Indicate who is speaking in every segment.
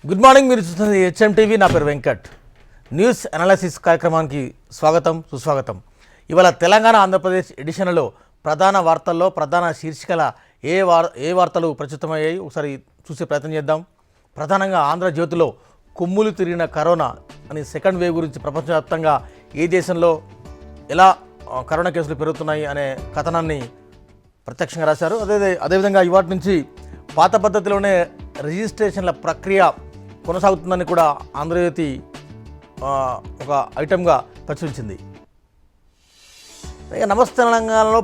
Speaker 1: Good morning. మీరు చూస్తున్నది HM TV. నా పేరు వెంకట్. న్యూస్ అనాలిసిస్ కార్యక్రమానికి స్వాగతం, సుస్వాగతం. ఇవాళ తెలంగాణ ఆంధ్రప్రదేశ్ ఎడిషన్లో ప్రధాన వార్తల్లో ప్రధాన శీర్షికల ఏ వార్తలు ప్రచురితమయ్యాయి ఒకసారి చూసే ప్రయత్నం చేద్దాం. ప్రధానంగా ఆంధ్రజ్యోతిలో కొమ్ములు తిరిగిన కరోనా అని సెకండ్ వేవ్ గురించి ప్రపంచవ్యాప్తంగా ఏ దేశంలో ఎలా కరోనా కేసులు పెరుగుతున్నాయి అనే కథనాన్ని ప్రత్యక్షంగా రాశారు. అదేవిధంగా ఇవాటి నుంచి పాత పద్ధతిలోనే రిజిస్ట్రేషన్ల ప్రక్రియ కొనసాగుతుందని కూడా ఆంధ్రజ్యోతి ఒక ఐటెంగా ప్రచురించింది. నమస్తే తెలంగాణలో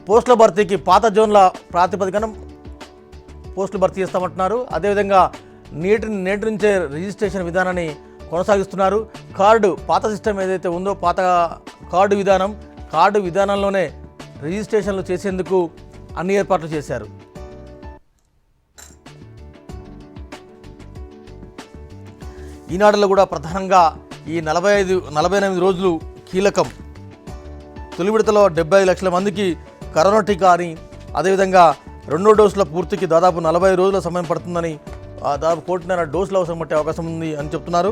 Speaker 1: పోస్టుల భర్తీకి పాత జోన్ల ప్రాతిపదికన పోస్టులు భర్తీ చేస్తామంటున్నారు. అదేవిధంగా నేటి నుంచే రిజిస్ట్రేషన్ విధానాన్ని కొనసాగిస్తున్నారు. పాత సిస్టమ్ ఏదైతే ఉందో పాత కార్డు విధానంలోనే రిజిస్ట్రేషన్లు చేసేందుకు అన్ని ఏర్పాట్లు చేశారు. ఈనాడులో కూడా ప్రధానంగా ఈ 48 రోజులు కీలకం. తొలి విడతలో 75 లక్షల మందికి కరోనా టీకా అని, అదేవిధంగా రెండో డోసుల పూర్తికి దాదాపు 40 రోజుల సమయం పడుతుందని, దాదాపు 1.5 కోట్ల డోసులు అవసరం పట్టే అవకాశం ఉంది అని చెప్తున్నారు.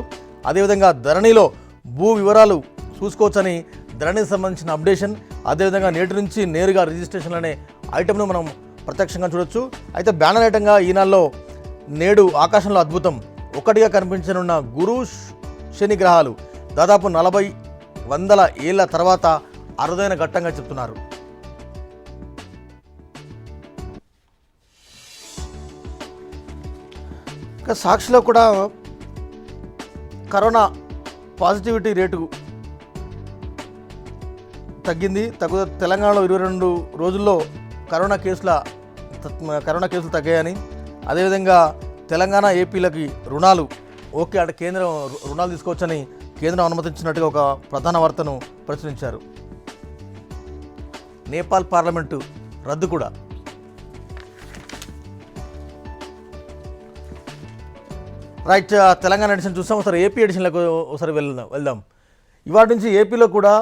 Speaker 1: అదేవిధంగా ధరణిలో భూ వివరాలు చూసుకోవచ్చని ధరణికి సంబంధించిన అప్డేషన్, అదేవిధంగా నేటి నుంచి నేరుగా రిజిస్ట్రేషన్ అనే ఐటెంను మనం ప్రత్యక్షంగా చూడొచ్చు. అయితే బ్యానర్ ఐటంగా ఈనాడులో నేడు ఆకాశంలో అద్భుతం, ఒకటిగా కనిపించనున్న గురు శని గ్రహాలు దాదాపు 40 ఏళ్ల తర్వాత అరుదైన ఘట్టంగా చెప్తున్నారు. ఇంకా సాక్షిలో కూడా కరోనా పాజిటివిటీ రేటు తగ్గింది. తెలంగాణలో 22 రోజుల్లో కరోనా కేసులు తగ్గాయని, అదేవిధంగా తెలంగాణ ఏపీలకి రుణాలు ఓకే అంటే కేంద్రం రుణాలు తీసుకోవచ్చని కేంద్రం అనుమతించినట్టుగా ఒక ప్రధాన వార్తను ప్రచురించారు. నేపాల్ పార్లమెంటు రద్దు కూడా. రైట్, తెలంగాణ ఎడిషన్ చూస్తాం. ఒకసారి ఏపీ ఎడిషన్లకు ఒకసారి వెళ్దాం. ఇవాటి నుంచి ఏపీలో కూడా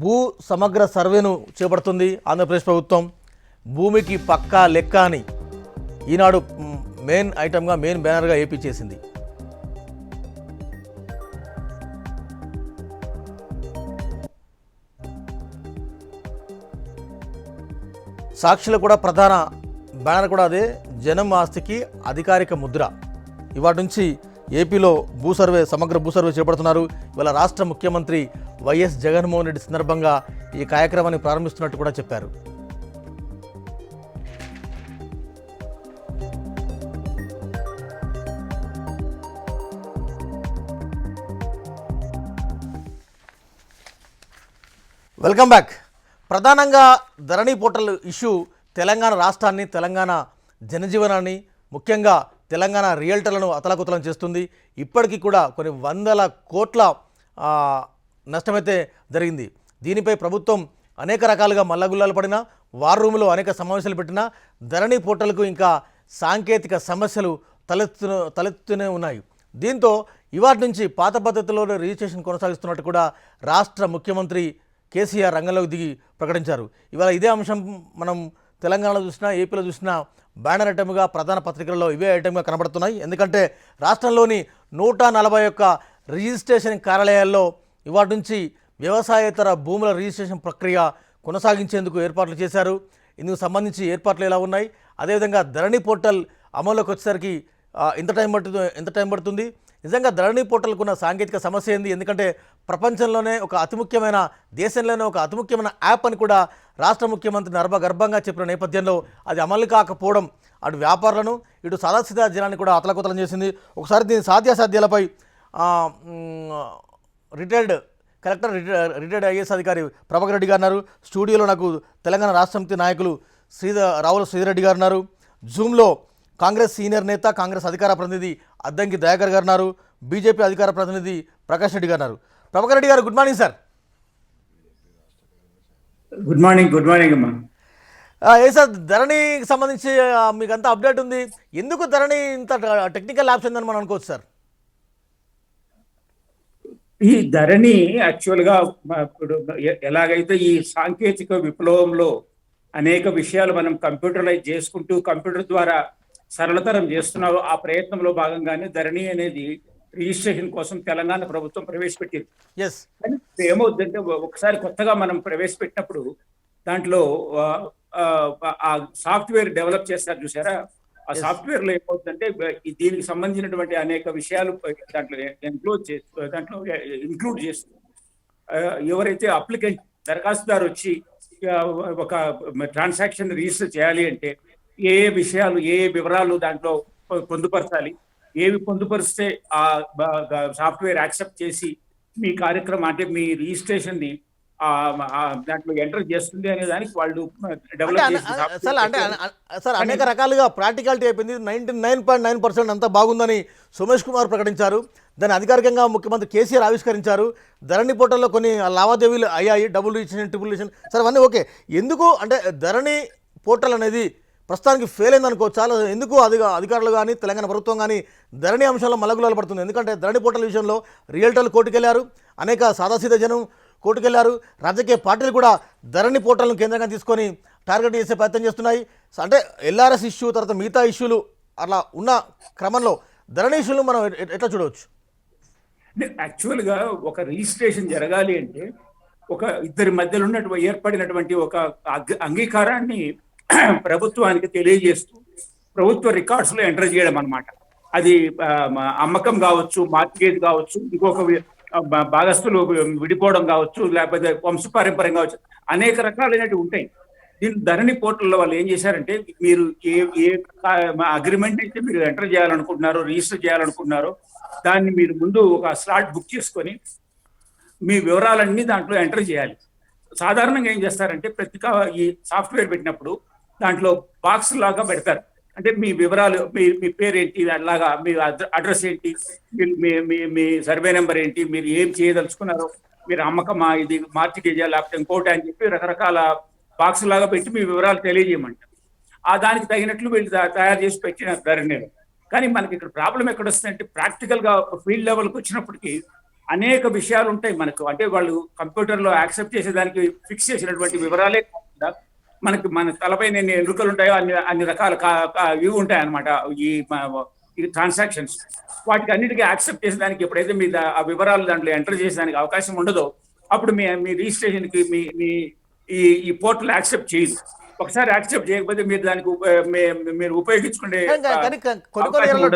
Speaker 1: భూ సమగ్ర సర్వేను చేపడుతుంది ఆంధ్రప్రదేశ్ ప్రభుత్వం. భూమికి పక్కా లెక్క అని ఈనాడు మెయిన్ ఐటమ్గా, మెయిన్ బ్యానర్గా ఏపీ చేసింది. సాక్షిలో కూడా ప్రధాన బ్యానర్ కూడా అదే, జనం ఆస్తికి అధికారిక ముద్ర. ఇవాటి నుంచి ఏపీలో సమగ్ర భూ సర్వే చేపడుతున్నారు. ఇవాళ రాష్ట్ర ముఖ్యమంత్రి వైఎస్ జగన్మోహన్ రెడ్డి సందర్భంగా ఈ కార్యక్రమాన్ని ప్రారంభిస్తున్నట్టు కూడా చెప్పారు. Welcome back. ప్రధానంగా ధరణి పోర్టల్ ఇష్యూ తెలంగాణ రాష్ట్రాన్ని, తెలంగాణ జనజీవనాన్ని, ముఖ్యంగా తెలంగాణ రియల్టర్లను అతలాకుతలం చేస్తుంది. ఇప్పటికీ కూడా కొన్ని 100 కోట్ల నష్టమైతే జరిగింది. దీనిపై ప్రభుత్వం అనేక రకాలుగా మల్లగుల్లాలు పడినా, వార్ రూమ్లో అనేక సమావేశాలు పెట్టినా ధరణి పోర్టల్కు ఇంకా సాంకేతిక సమస్యలు తలెత్తుతూనే ఉన్నాయి. దీంతో ఇవాటి నుంచి పాత పద్ధతిలోనే రిజిస్ట్రేషన్ కొనసాగిస్తున్నట్టు కూడా రాష్ట్ర ముఖ్యమంత్రి కేసీఆర్ రంగంలోకి దిగి ప్రకటించారు. ఇవాళ ఇదే అంశం మనం తెలంగాణలో చూసినా, ఏపీలో చూసినా బ్యానర్ ఐటమ్గా ప్రధాన పత్రికల్లో ఇవే ఐటమ్గా కనబడుతున్నాయి. ఎందుకంటే రాష్ట్రంలోని 141 రిజిస్ట్రేషన్ కార్యాలయాల్లో ఇవాటి నుంచి వ్యవసాయేతర భూముల రిజిస్ట్రేషన్ ప్రక్రియ కొనసాగించేందుకు ఏర్పాట్లు చేశారు. ఇందుకు సంబంధించి ఏర్పాట్లు ఎలా ఉన్నాయి, అదేవిధంగా ధరణి పోర్టల్ అమల్లోకి వచ్చేసరికి ఎంత టైం పడుతుంది, నిజంగా ధరణి పోర్టల్కు ఉన్న సాంకేతిక సమస్య ఏంది, ఎందుకంటే ప్రపంచంలోనే దేశంలోనే ఒక అతి ముఖ్యమైన యాప్ అని కూడా రాష్ట్ర ముఖ్యమంత్రి గర్భంగా చెప్పిన నేపథ్యంలో అది అమలు కాకపోవడం అటు వ్యాపారులను, ఇటు సాదాసీదా జనాన్ని కూడా అతలకుతలం చేసింది. ఒకసారి దీని సాధ్యాసాధ్యాలపై రిటైర్డ్ ఐఏఎస్ అధికారి ప్రభాకర్ రెడ్డి గారు ఉన్నారు. స్టూడియోలో నాకు తెలంగాణ రాష్ట్ర సమితి నాయకులు రావుల శ్రీధర్ గారు ఉన్నారు. జూమ్లో కాంగ్రెస్ సీనియర్ నేత, కాంగ్రెస్ అధికార ప్రతినిధి అద్దంకి దయాకర్ గారు ఉన్నారు. బీజేపీ అధికార ప్రతినిధి ప్రకాష్ రెడ్డి గారు ఉన్నారు. ప్రభాకర్ రెడ్డి గారు, good morning sir.
Speaker 2: Good morning అమ్మా.
Speaker 1: ఏ సార్, ధరణికి సంబంధించి మీకు అంతా అప్డేట్ ఉంది. ఎందుకు ధరణి ఇంత టెక్నికల్ ల్యాబ్స్ ఉందని మనం అనుకోవచ్చు సార్?
Speaker 2: ఈ ధరణి యాక్చువల్గా ఇప్పుడు ఎలాగైతే ఈ సాంకేతిక విప్లవంలో అనేక విషయాలు మనం కంప్యూటరైజ్ చేసుకుంటూ కంప్యూటర్ ద్వారా సరళతరం చేస్తున్నారు. ఆ ప్రయత్నంలో భాగంగానే ధరణి అనేది రిజిస్ట్రేషన్ కోసం తెలంగాణ ప్రభుత్వం ప్రవేశపెట్టింది.
Speaker 1: ఎస్.
Speaker 2: కానీ ఇప్పుడు ఏమవుతుందంటే ఒకసారి కొత్తగా మనం ప్రవేశపెట్టినప్పుడు దాంట్లో ఆ సాఫ్ట్వేర్ డెవలప్ చేస్తారు చూసారా, ఆ
Speaker 1: ఎస్.
Speaker 2: సాఫ్ట్వేర్ లో ఏమవుతుందంటే దీనికి సంబంధించినటువంటి అనేక విషయాలు దాంట్లో ఇంక్లూడ్ చేస్తుంది. ఎవరైతే అప్లికెంట్ దరఖాస్తుదారు వచ్చి ఆ, ఒక ట్రాన్సాక్షన్ రిజిస్టర్ చేయాలి అంటే ఏ ఏ విషయాలు ఏ ఏ వివరాలు దాంట్లో పొందుపరచాలి, ఏవి పొందుపరిస్తే ఆ సాఫ్ట్వేర్ యాక్సెప్ట్ చేసి మీ కార్యక్రమం అంటే మీ రిజిస్ట్రేషన్ ని దాంట్లో ఎంటర్ చేస్తుంది అనే దానికి వాళ్ళు
Speaker 1: అంటే
Speaker 2: డెవలప్ చేసిన
Speaker 1: సార్ అంటే
Speaker 2: సాఫ్ట్వేర్.
Speaker 1: సార్ అనేక రకాలుగా ప్రాక్టికాలిటీ అయిపోయింది. 99.9% అంతా బాగుందని సోమేష్ కుమార్ ప్రకటించారు. దాన్ని అధికారికంగా ముఖ్యమంత్రి కేసీఆర్ ఆవిష్కరించారు. ధరణి పోర్టల్లో కొన్ని లావాదేవీలు అయ్యాయి, double registration, triple registration. Sir అవన్నీ ఓకే. ఎందుకు అంటే ధరణి పోర్టల్ అనేది ప్రస్తుతానికి ఫెయిల్ అయింది అనుకో. చాలా ఎందుకు అధికారులు కానీ తెలంగాణ ప్రభుత్వం కానీ ధరణి అంశంలో మలగులాలు పడుతుంది. ఎందుకంటే ధరణి పోర్టల్ విషయంలో రియల్టర్లు కోర్టుకెళ్లారు, అనేక సాదాసీదా జనం కోర్టుకెళ్లారు, రాజకీయ పార్టీలు కూడా ధరణి పోర్టల్ను కేంద్రంగా తీసుకొని టార్గెట్ చేసే ప్రయత్నం చేస్తున్నాయి. అంటే ఎల్ఆర్ఎస్ ఇష్యూ తర్వాత మిగతా ఇష్యూలు అలా ఉన్న క్రమంలో ధరణి ఇష్యూలు మనం ఎట్లా చూడవచ్చు?
Speaker 2: యాక్చువల్ గా ఒక రిజిస్ట్రేషన్ జరగాలి అంటే ఒక ఇద్దరి మధ్యలో ఉన్నటువంటి ఏర్పడినటువంటి ఒక అంగీకారాన్ని ప్రభుత్వానికి తెలియజేస్తూ ప్రభుత్వ రికార్డ్స్ లో ఎంటర్ చేయడం అన్నమాట. అది అమ్మకం కావచ్చు, మార్టిగేజ్ కావచ్చు, ఇంకొక భాగస్తులు విడిపోవడం కావచ్చు, లేకపోతే వంశపారంపర్యం కావచ్చు, అనేక రకాలైనవి ఉంటాయి. దీని ధరణి పోర్టల్లో వాళ్ళు ఏం చేశారంటే మీరు ఏ ఏ అగ్రిమెంట్ అయితే మీరు ఎంటర్ చేయాలనుకుంటున్నారో, రిజిస్టర్ చేయాలనుకుంటున్నారో దాన్ని మీరు ముందు ఒక స్లాట్ బుక్ చేసుకొని మీ వివరాలన్నీ దాంట్లో ఎంటర్ చేయాలి. సాధారణంగా ఏం చేస్తారంటే ఈ సాఫ్ట్వేర్ పెట్టినప్పుడు దాంట్లో బాక్స్ లాగా పెడతారు. అంటే మీ వివరాలు, మీ పేరేంటి, అలాగా మీ అడ్రస్ ఏంటి, మీ సర్వే నెంబర్ ఏంటి, మీరు ఏం చేయదలుచుకున్నారో, మీరు అమ్మకమా, ఇది మార్టిగేజా, లేకపోతే ఇంకోటి అని చెప్పి రకరకాల బాక్స్ లాగా పెట్టి మీ వివరాలు తెలియజేయమంటారు. దానికి తగినట్లు వీళ్ళు తయారు చేసి పెట్టిన ధరణిలో. కానీ మనకి ఇక్కడ ప్రాబ్లం ఎక్కడ వస్తుందంటే ప్రాక్టికల్ గా ఫీల్డ్ లెవెల్కి వచ్చినప్పటికీ అనేక విషయాలు ఉంటాయి మనకు. అంటే వాళ్ళు కంప్యూటర్లో యాక్సెప్ట్ చేసేదానికి ఫిక్స్ చేసినటువంటి వివరాలే కాకుండా మన తలపై ఎన్ని ఎన్నికలు ఉంటాయో అన్ని రకాల ఇవి ఉంటాయి అనమాట. ఈ ట్రాన్సాక్షన్స్ వాటికి అన్నిటికీ యాక్సెప్ట్ చేసేదానికి ఎప్పుడైతే మీ ఆ వివరాలు దాంట్లో ఎంటర్ చేసేదానికి అవకాశం ఉండదో అప్పుడు మీ రిజిస్ట్రేషన్ కి ఈ పోర్టల్ యాక్సెప్ట్ చేయదు. ఒకసారి యాక్సెప్ట్ చేయకపోతే మీరు దానికి మీరు ఉపయోగించుకునే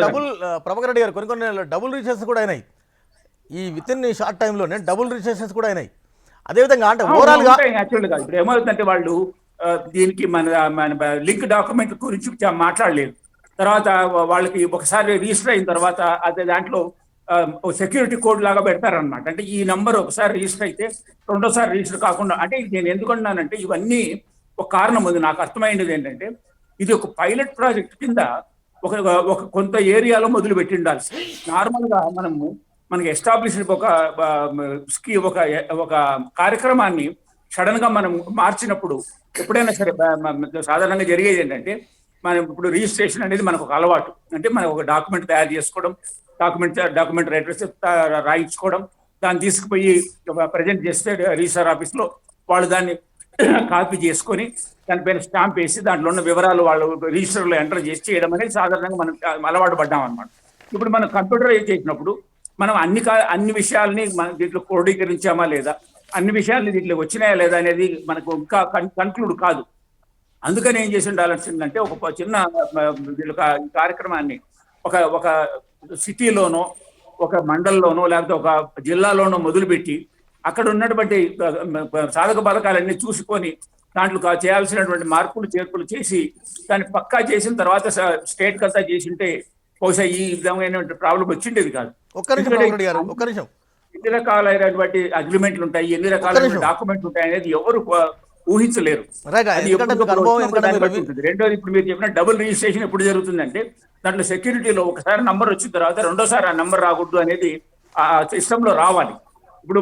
Speaker 1: డబుల్ ప్రభాకర్ రెడ్డి గారు కొన్ని డబుల్ రిజిస్ట్రేషన్స్ కూడా అయినాయి. ఈ విత్ ఇన్ షార్ట్ టైంలోనే డబుల్ రిజిస్ట్రేషన్స్ కూడా అయినాయి. అదేవిధంగా అంటే ఓవరాల్ గా
Speaker 2: యాక్చువల్గా ఇప్పుడు ఏమవుతుందంటే వాళ్ళు దీనికి మన లింక్ డాక్యుమెంట్ గురించి మాట్లాడలేదు. తర్వాత వాళ్ళకి ఒకసారి రిజిస్టర్ అయిన తర్వాత అదే దాంట్లో సెక్యూరిటీ కోడ్ లాగా పెడతారనమాట. అంటే ఈ నంబర్ ఒకసారి రిజిస్టర్ అయితే రెండోసారి రిజిస్టర్ కాకుండా. అంటే నేను ఎందుకంటున్నానంటే ఇవన్నీ ఒక కారణం ఉంది. నాకు అర్థమైనది ఏంటంటే ఇది ఒక పైలట్ ప్రాజెక్ట్ కింద ఒక కొంత ఏరియాలో మొదలు పెట్టి ఉండాల్సి. నార్మల్ గా మనకి ఎస్టాబ్లిష్డ్ ఒక కార్యక్రమాన్ని సడన్ గా మనం మార్చినప్పుడు ఎప్పుడైనా సరే సాధారణంగా జరిగేది ఏంటంటే మనం ఇప్పుడు రిజిస్ట్రేషన్ అనేది మనకు ఒక అలవాటు. అంటే మనం ఒక డాక్యుమెంట్ తయారు చేసుకోవడం, డాక్యుమెంట్ రైటర్స్ రాయించుకోవడం, దాన్ని తీసుకుపోయి ప్రజెంట్ చేస్తే రిజిస్టర్ ఆఫీస్ లో వాళ్ళు దాన్ని కాపీ చేసుకొని దానిపైన స్టాంప్ వేసి దాంట్లో ఉన్న వివరాలు వాళ్ళు రిజిస్టర్ లో ఎంటర్ చేసి చేయడం అనేది సాధారణంగా మనం అలవాటు పడ్డాం అనమాట. ఇప్పుడు మనం కంప్యూటరైజ్ చేసినప్పుడు మనం అన్ని విషయాల్ని మన దీంట్లో క్రోడీకరించామా లేదా, అన్ని విషయాలు దీంట్లో వచ్చినాయా లేదా అనేది మనకు ఇంకా కన్క్లూడ్ కాదు. అందుకని ఏం చేసి ఉండాల్సిందంటే ఒక చిన్న కార్యక్రమాన్ని ఒక సిటీలోనో, ఒక మండలంలోనో, లేకపోతే ఒక జిల్లాలోనో మొదలుపెట్టి అక్కడ ఉన్నటువంటి సాధక బాధకాలన్నీ చూసుకొని దాంట్లో చేయాల్సినటువంటి మార్పులు చేర్పులు చేసి దాన్ని పక్కా చేసిన తర్వాత స్టేట్ కంతా చేసి ఉంటే బహుశా ఈ విధమైన ప్రాబ్లం వచ్చిండేది కాదు. ఎన్ని రకాలైనటువంటి అగ్రిమెంట్లు ఉంటాయి, ఎన్ని రకాలైన డాక్యుమెంట్లు ఉంటాయి అనేది ఎవరు ఊహించలేరు. రెండోది ఇప్పుడు మీరు చెప్పిన డబుల్ రిజిస్ట్రేషన్ ఎప్పుడు జరుగుతుందంటే దాంట్లో సెక్యూరిటీలో ఒకసారి నంబర్ వచ్చిన తర్వాత రెండోసారి ఆ నంబర్ రాకూడదు అనేది ఆ సిస్టమ్ లో రావాలి. ఇప్పుడు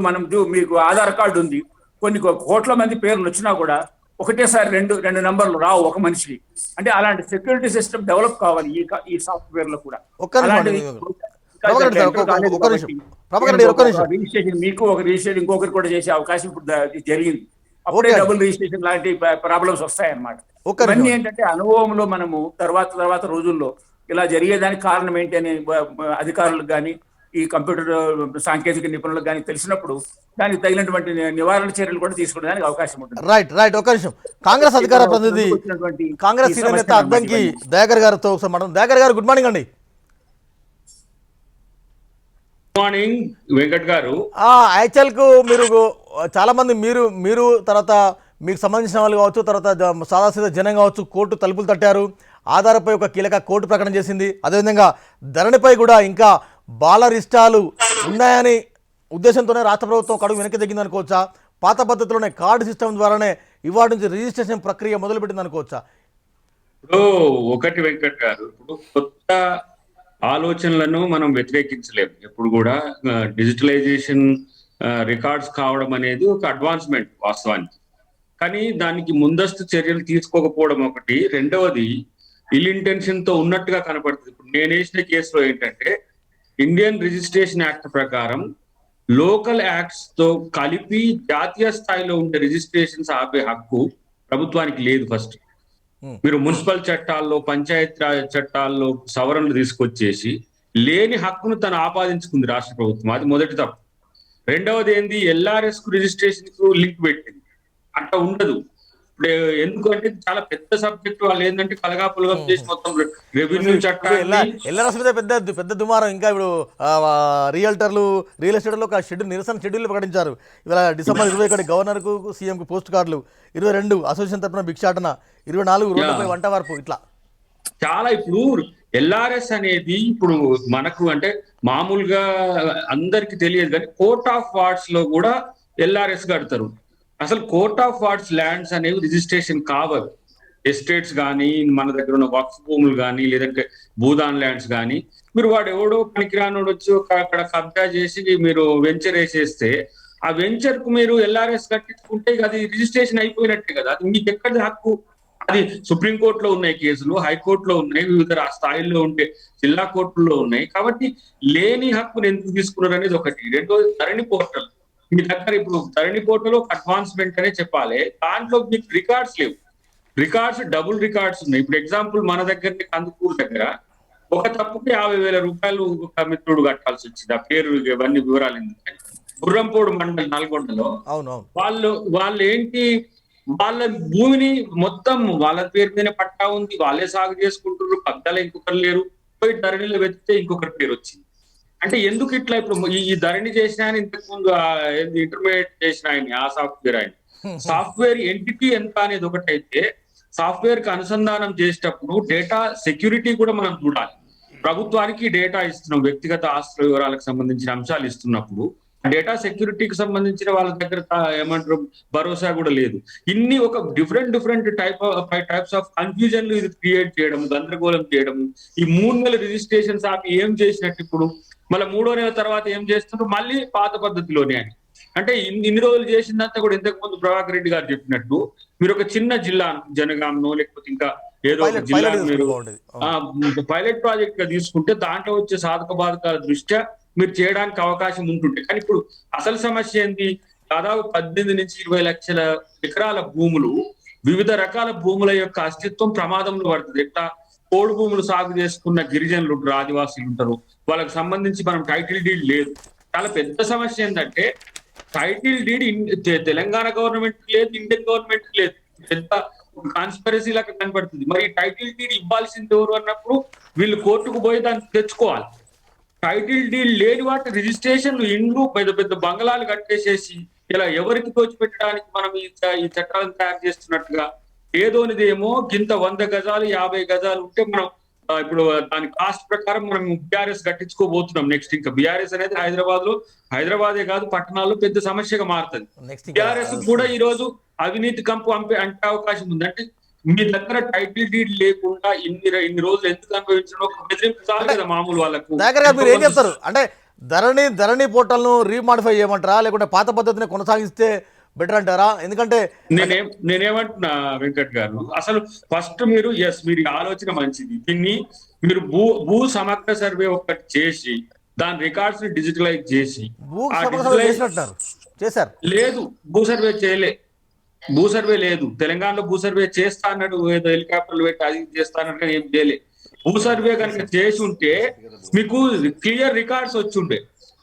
Speaker 2: మీకు ఆధార్ కార్డు ఉంది, కొన్ని కోట్ల మంది పేర్లు వచ్చినా కూడా ఒకటేసారి రెండు నంబర్లు రావు ఒక మనిషికి. అంటే అలాంటి సెక్యూరిటీ సిస్టమ్ డెవలప్ కావాలి ఈ సాఫ్ట్వేర్ లో కూడా. రిజిస్ట్రేషన్ మీకు ఒక రిజిస్ట్రేషన్ ఇంకొకరు కూడా చేసే అవకాశం ఇప్పుడు జరిగింది. అప్పుడే డబుల్ రిజిస్ట్రేషన్ లాంటి ప్రాబ్లమ్స్ వస్తాయన్నమాట.
Speaker 1: ఒక్క
Speaker 2: ఇవన్నీ
Speaker 1: నిమిషం.
Speaker 2: ఏంటంటే అనుభవంలో మనము తర్వాత రోజుల్లో ఇలా జరిగేదానికి కారణం ఏంటి అని అధికారులకు కానీ ఈ కంప్యూటర్ సాంకేతిక నిపుణులకు కానీ తెలిసినప్పుడు దానికి తగినటువంటి నివారణ చర్యలు కూడా తీసుకోవడానికి అవకాశం ఉంటుంది.
Speaker 1: రైట్ రైట్ ఒక్క నిమిషం. కాంగ్రెస్ అధికార
Speaker 2: ఇప్పుడు
Speaker 1: ప్రతినిధి,
Speaker 2: ముందుకు వచ్చినటువంటి
Speaker 1: కాంగ్రెస్
Speaker 2: ఈ
Speaker 1: సీనియర్ నేత
Speaker 2: సమస్య అన్నమాట
Speaker 1: అద్దంకి
Speaker 2: ఇవన్నీ.
Speaker 1: దయాకర్ గారితో ఒకసారి మాట్లాడదాం. దయాకర్ గారు గుడ్ మార్నింగ్ అండి.
Speaker 3: మార్నింగ్ వెంకట్ గారు.
Speaker 1: యాక్చువల్కు మీరు చాలా మంది మీరు తర్వాత మీకు సంబంధించిన వాళ్ళు కావచ్చు, తర్వాత సాదాసీదా జనం కావచ్చు, కోర్టు తలుపులు తట్టారు. ఆధార్పై ఒక కీలక కోర్టు ప్రకటన చేసింది. అదేవిధంగా ధరణిపై కూడా ఇంకా బాలరిష్టాలు ఉన్నాయని ఉద్దేశంతోనే రాష్ట్ర ప్రభుత్వం ఒక అడుగు వెనక్కి తగ్గింది అనుకోవచ్చా? పాత పద్ధతిలోనే కార్డు సిస్టమ్ ద్వారానే ఇవాటి నుంచి రిజిస్ట్రేషన్ ప్రక్రియ మొదలుపెట్టింది అనుకోవచ్చా?
Speaker 3: ఇప్పుడు ఒకటి వెంకట్ గారు, ఇప్పుడు కొత్త ఆలోచనలను మనం వ్యతిరేకించలేము. ఎప్పుడు కూడా డిజిటలైజేషన్ రికార్డ్స్ కావడం అనేది ఒక అడ్వాన్స్మెంట్ వాస్తవానికి. కానీ దానికి ముందస్తు చర్యలు తీసుకోకపోవడం ఒకటి. రెండవది ఇల్ ఇంటెన్షన్ తో ఉన్నట్టుగా కనపడుతుంది. ఇప్పుడు నేను వేసిన కేసులో ఏంటంటే ఇండియన్ రిజిస్ట్రేషన్ యాక్ట్ ప్రకారం లోకల్ యాక్ట్స్ తో కలిపి జాతీయ స్థాయిలో ఉండే రిజిస్ట్రేషన్స్ ఆపే హక్కు ప్రభుత్వానికి లేదు. ఫస్ట్ మీరు మున్సిపల్ చట్టాల్లో, పంచాయత్ రాజ్ చట్టాల్లో సవరణలు తీసుకొచ్చేసి లేని హక్కును తను ఆపాదించుకుంది రాష్ట్ర ప్రభుత్వం. అది మొదటి తప్పు. రెండవది ఏంది, ఎల్ఆర్ఎస్ కు రిజిస్ట్రేషన్ కు లింక్ పెట్టింది. అట్లా ఉండదు. ఇప్పుడు ఎందుకంటే చాలా పెద్ద సబ్జెక్ట్. వాళ్ళు ఏంటంటే కలగాపులగం చేసి మొత్తం రెవెన్యూ చట్టాన్ని
Speaker 1: ఎల్ఆర్ఎస్ మీద పెద్ద పెద్ద దుమారం. ఇంకా ఇప్పుడు రియల్టర్లు, రియల్ ఎస్టేట్లో ఒక షెడ్యూల్, నిరసన షెడ్యూల్ ప్రకటించారు. ఇవాళ డిసెంబర్ 21 గవర్నర్కు, సీఎంకు పోస్ట్ కార్డులు, 22 అసోసియేషన్ తరఫున భిక్షాటన, 24 రోడ్లపై వంట వార్పు. ఇట్లా
Speaker 3: చాలా. ఇప్పుడు ఎల్ఆర్ఎస్ అనేది ఇప్పుడు మనకు అంటే మామూలుగా అందరికి తెలియదు, కానీ కోర్ట్ ఆఫ్ వార్డ్స్ లో కూడా ఎల్ఆర్ఎస్ కడతారు. అసలు కోర్ట్ ఆఫ్ వార్డ్స్ ల్యాండ్స్ అనేవి రిజిస్ట్రేషన్ కావదు. ఎస్టేట్స్ కానీ, మన దగ్గర ఉన్న వక్ఫ్ భూములు కానీ, లేదంటే భూదాన్ ల్యాండ్స్ కానీ, మీరు వాడు ఎవడో పనికిరానోడు వచ్చి అక్కడ కబ్జా చేసి మీరు వెంచర్ వేసేస్తే ఆ వెంచర్ కు మీరు ఎల్ఆర్ఎస్ కట్టించుకుంటే అది రిజిస్ట్రేషన్ అయిపోయినట్టే కదా. అది మీకు ఎక్కడి హక్కు? అది సుప్రీంకోర్టులో ఉన్నాయి కేసులు, హైకోర్టులో ఉన్నాయి, వివిధ స్థాయిల్లో ఉండే జిల్లా కోర్టుల్లో ఉన్నాయి. కాబట్టి లేని హక్కును ఎందుకు తీసుకున్నారు అనేది ఒకటి. రెండోది ధరణి పోర్టల్. మీ దగ్గర ఇప్పుడు ధరణి పోర్టల్ ఒక అడ్వాన్స్మెంట్ అనే చెప్పాలి. దాంట్లో మీకు రికార్డ్స్ లేవు. రికార్డ్స్ డబుల్ రికార్డ్స్ ఉన్నాయి. ఇప్పుడు ఎగ్జాంపుల్ మన దగ్గర కందుకూరు దగ్గర ఒక తప్పుకి 50,000 రూపాయలు ఒక మిత్రుడు కట్టాల్సి వచ్చింది. ఆ పేరు ఇవన్నీ వివరాలు ఎందుకంటే గుర్రంపోడు మండలి నల్గొండలో వాళ్ళు ఏంటి, వాళ్ళ భూమిని మొత్తం వాళ్ళ పేరు మీద పట్టా ఉంది, వాళ్ళే సాగు చేసుకుంటున్నారు, పక్కన ఇంకొకరు లేరు. పోయి ధరణిలో వెతికితే ఇంకొకరి పేరు వచ్చింది. అంటే ఎందుకు ఇట్లా? ఇప్పుడు ఈ ధరణి చేసిన ఆయన ఇంతకు ముందు ఇంటర్మీడియట్ చేసిన ఆయన, ఆ సాఫ్ట్వేర్ ఆయన, సాఫ్ట్వేర్ ఎంటిటీ ఎంత అనేది ఒకటైతే సాఫ్ట్వేర్ కి అనుసంధానం చేసేటప్పుడు డేటా సెక్యూరిటీ కూడా మనం చూడాలి. ప్రభుత్వానికి డేటా ఇస్తున్నాం, వ్యక్తిగత ఆస్తుల వివరాలకు సంబంధించిన అంశాలు ఇస్తున్నప్పుడు డేటా సెక్యూరిటీకి సంబంధించిన వాళ్ళ దగ్గర ఏమంటారు భరోసా కూడా లేదు. ఇన్ని ఒక డిఫరెంట్ టైప్స్ ఆఫ్ కన్ఫ్యూజన్ ఇది క్రియేట్ చేయడం, గందరగోళం చేయడం. ఈ 3 నెలల రిజిస్ట్రేషన్స్ ఆపి ఏం చేసినట్టు ఇప్పుడు మళ్ళీ 3వ నెల తర్వాత ఏం చేస్తున్నారు? మళ్ళీ పాత పద్ధతిలోనే అని. అంటే ఇన్ని రోజులు చేసిందంతా కూడా ఇంతకు ముందు ప్రభాకర్ రెడ్డి గారు చెప్పినట్టు మీరు ఒక చిన్న జిల్లా, జనగాంనో లేకపోతే ఇంకా ఏదో ఒక జిల్లా మీరు పైలట్ ప్రాజెక్ట్ గా తీసుకుంటే దాంట్లో వచ్చే సాధక బాధకాల దృష్ట్యా మీరు చేయడానికి అవకాశం ఉంటుండే. కానీ ఇప్పుడు అసలు సమస్య ఏంటి? దాదాపు 18 నుంచి 20 లక్షల ఎకరాల భూములు, వివిధ రకాల భూముల యొక్క అస్తిత్వం ప్రమాదంలో పడుతుంది. ఎట్లా? పోడు భూములు సాగు చేసుకున్న గిరిజనులు ఉంటారు, ఆదివాసీలు ఉంటారు, వాళ్ళకి సంబంధించి మనం టైటిల్ డీడ్ లేదు. చాలా పెద్ద సమస్య ఏంటంటే టైటిల్ డీడ్ తెలంగాణ గవర్నమెంట్ లేదు, ఇండియన్ గవర్నమెంట్ లేదు. పెద్ద కాన్స్పరసీ లాగా కనపడుతుంది. మరి టైటిల్ డీడ్ ఇవ్వాల్సింది ఎవరు అన్నప్పుడు వీళ్ళు కోర్టుకు పోయి దాన్ని తెచ్చుకోవాలి. టైటిల్ డీడ్ లేని వాటి రిజిస్ట్రేషన్, ఇండ్లు, పెద్ద పెద్ద బంగళాలు కట్టేసేసి ఇలా ఎవరికి దోచిపెట్టడానికి మనం ఈ చట్టాలను తయారు చేస్తున్నట్టుగా ఏదోనిదేమో గింత 100 గజాలు 50 గజాలు ఉంటే మనం ఇప్పుడు దాని కాస్ట్ ప్రకారం మనం బిఆర్ఎస్ కట్టించుకోబోతున్నాం. నెక్స్ట్ ఇంకా బిఆర్ఎస్ అనేది హైదరాబాదే కాదు పట్టణాల్లో పెద్ద సమస్యగా మారుతుంది. బిఆర్ఎస్ కూడా ఈ రోజు అవినీతి కంపు అంటే అవకాశం ఉంది. అంటే మీ దగ్గర టైటిల్ డీడ్ లేకుండా ఇన్ని రోజులు ఎందుకు అనుభవించడం ఒక బెదిరింపు చాలు కదా మామూలు వాళ్ళకు.
Speaker 1: మీరు ఏం చెప్తారు? అంటే ధరణి పోర్టల్ ను రీమాడిఫై చేయమంటారా, లేకుంటే పాత పద్ధతిని కొనసాగిస్తే బెటర్ అంటారా? ఎందుకంటే
Speaker 3: నేనేమంటున్నా వెంకట్ గారు, అసలు ఫస్ట్ మీరు మీరు ఆలోచన మంచిది. దీన్ని మీరు భూ సమగ్ర సర్వే ఒకటి చేసి దాని రికార్డ్స్ ని డిజిటలైజ్ చేసి
Speaker 1: చేశారు.
Speaker 3: లేదు, భూ సర్వే చేయలే. భూ సర్వే లేదు. తెలంగాణలో భూ సర్వే చేస్తా అన్నాడు, ఏదో హెలికాప్టర్లు పెట్టి అది చేస్తా అన్నట్టు కానీ ఏం చేయలే. భూ సర్వే కనుక చేసి ఉంటే మీకు క్లియర్ రికార్డ్స్ వచ్చి ఉండే.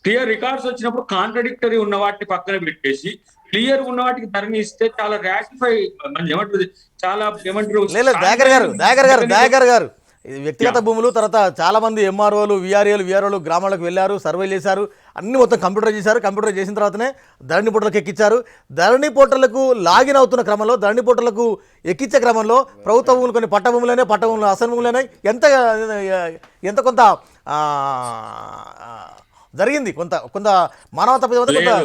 Speaker 3: క్లియర్ రికార్డ్స్ వచ్చినప్పుడు కాంట్రడిక్టరీ ఉన్న వాటిని పక్కన పెట్టేసి క్లియర్ ఉన్న వాటికి ధరని ఇస్తే చాలా రాటిఫై, ఏమంటారు, చాలా ఏమంటారు,
Speaker 1: లేదు దయాకర్ గారు ఇది వ్యక్తిగత భూములు. తర్వాత చాలా మంది ఎంఆర్ఓలు విఆర్ఓలు గ్రామాలకు వెళ్ళారు, సర్వే చేశారు, అన్ని మొత్తం కంప్యూటర్ చేశారు. కంప్యూటర్ చేసిన తర్వాతనే ధరణి పోర్టల్కి ఎక్కించారు. ధరణి పోర్టల్కు లాగిన్ అవుతున్న క్రమంలో, ధరణి పోర్టల్కు ఎక్కించే క్రమంలో ప్రభుత్వ భూములు కొన్ని పట్ట భూములు అసలు భూములైనా ఎంత కొంత జరిగింది, కొంత మానవతా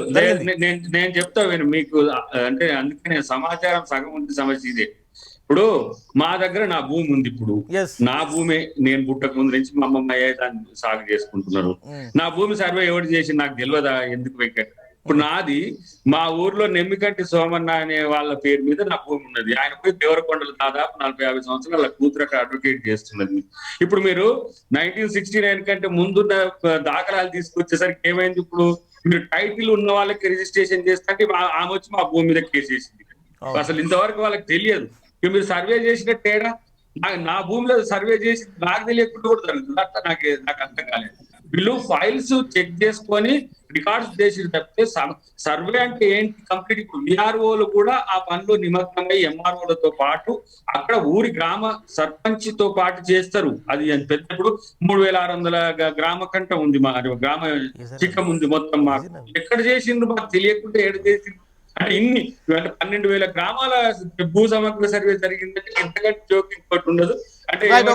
Speaker 1: జరిగింది.
Speaker 3: నేను చెప్తా విను మీకు. అంటే అందుకనే సమాచారం సగం ఉంది సమస్య ఇదే. ఇప్పుడు మా దగ్గర నా భూమి ఉంది. ఇప్పుడు నా భూమి నేను పుట్టక ముందు నుంచి మా అమ్మమ్మ దాన్ని సాగు చేసుకుంటున్నారు. నా భూమి సర్వే ఎవరు చేసి నాకు తెలియదా? ఎందుకు వెంకట్? ఇప్పుడు నాది మా ఊర్లో నెమ్మికంటి సోమన్న అనే వాళ్ళ పేరు మీద నా భూమి ఉన్నది. ఆయన పోయి దేవరకొండలు దాదాపు 40-50 సంవత్సరాల కూతురకు అడ్వకేట్ చేస్తున్నది. ఇప్పుడు మీరు 1969 కంటే ముందున్న దాఖలాలు తీసుకొచ్చేసరికి ఏమైంది? ఇప్పుడు మీరు టైటిల్ ఉన్న వాళ్ళకి రిజిస్ట్రేషన్ చేస్తే ఆమె వచ్చి మా భూమి మీద కేసు వేసింది. అసలు ఇంతవరకు వాళ్ళకి తెలియదు. మీరు సర్వే చేసిన తేడా, నా భూమిలో సర్వే చేసి నాకు తెలియకుండా కూడా జరుగుతుంది. అట్లా నాకు అర్థం కాలేదు. వీళ్ళు ఫైల్స్ చెక్ చేసుకొని రికార్డ్స్ చేసి తప్పితే సర్వే అంటే ఏంటి కంప్లీట్. ఇప్పుడు విఆర్ఓలు కూడా ఆ పనిలో నిమగ్నమై ఎంఆర్ఓలతో పాటు అక్కడ ఊరి గ్రామ సర్పంచ్ తో పాటు చేస్తారు. అది పెద్ద ఇప్పుడు 3600 గ్రామ కంట ఉంది, మా గ్రామ చిక్కం ఉంది మొత్తం. మాకు ఎక్కడ చేసిండ్రు మాకు తెలియకుండా ఏడు చేసిండ్రు. అంటే ఇన్ని 12,000 గ్రామాల భూ సమగ్ర సర్వే జరిగిందంటే ఎంతకంటే జోక్యం ఇంకోటి ఉండదు. అంటే మనం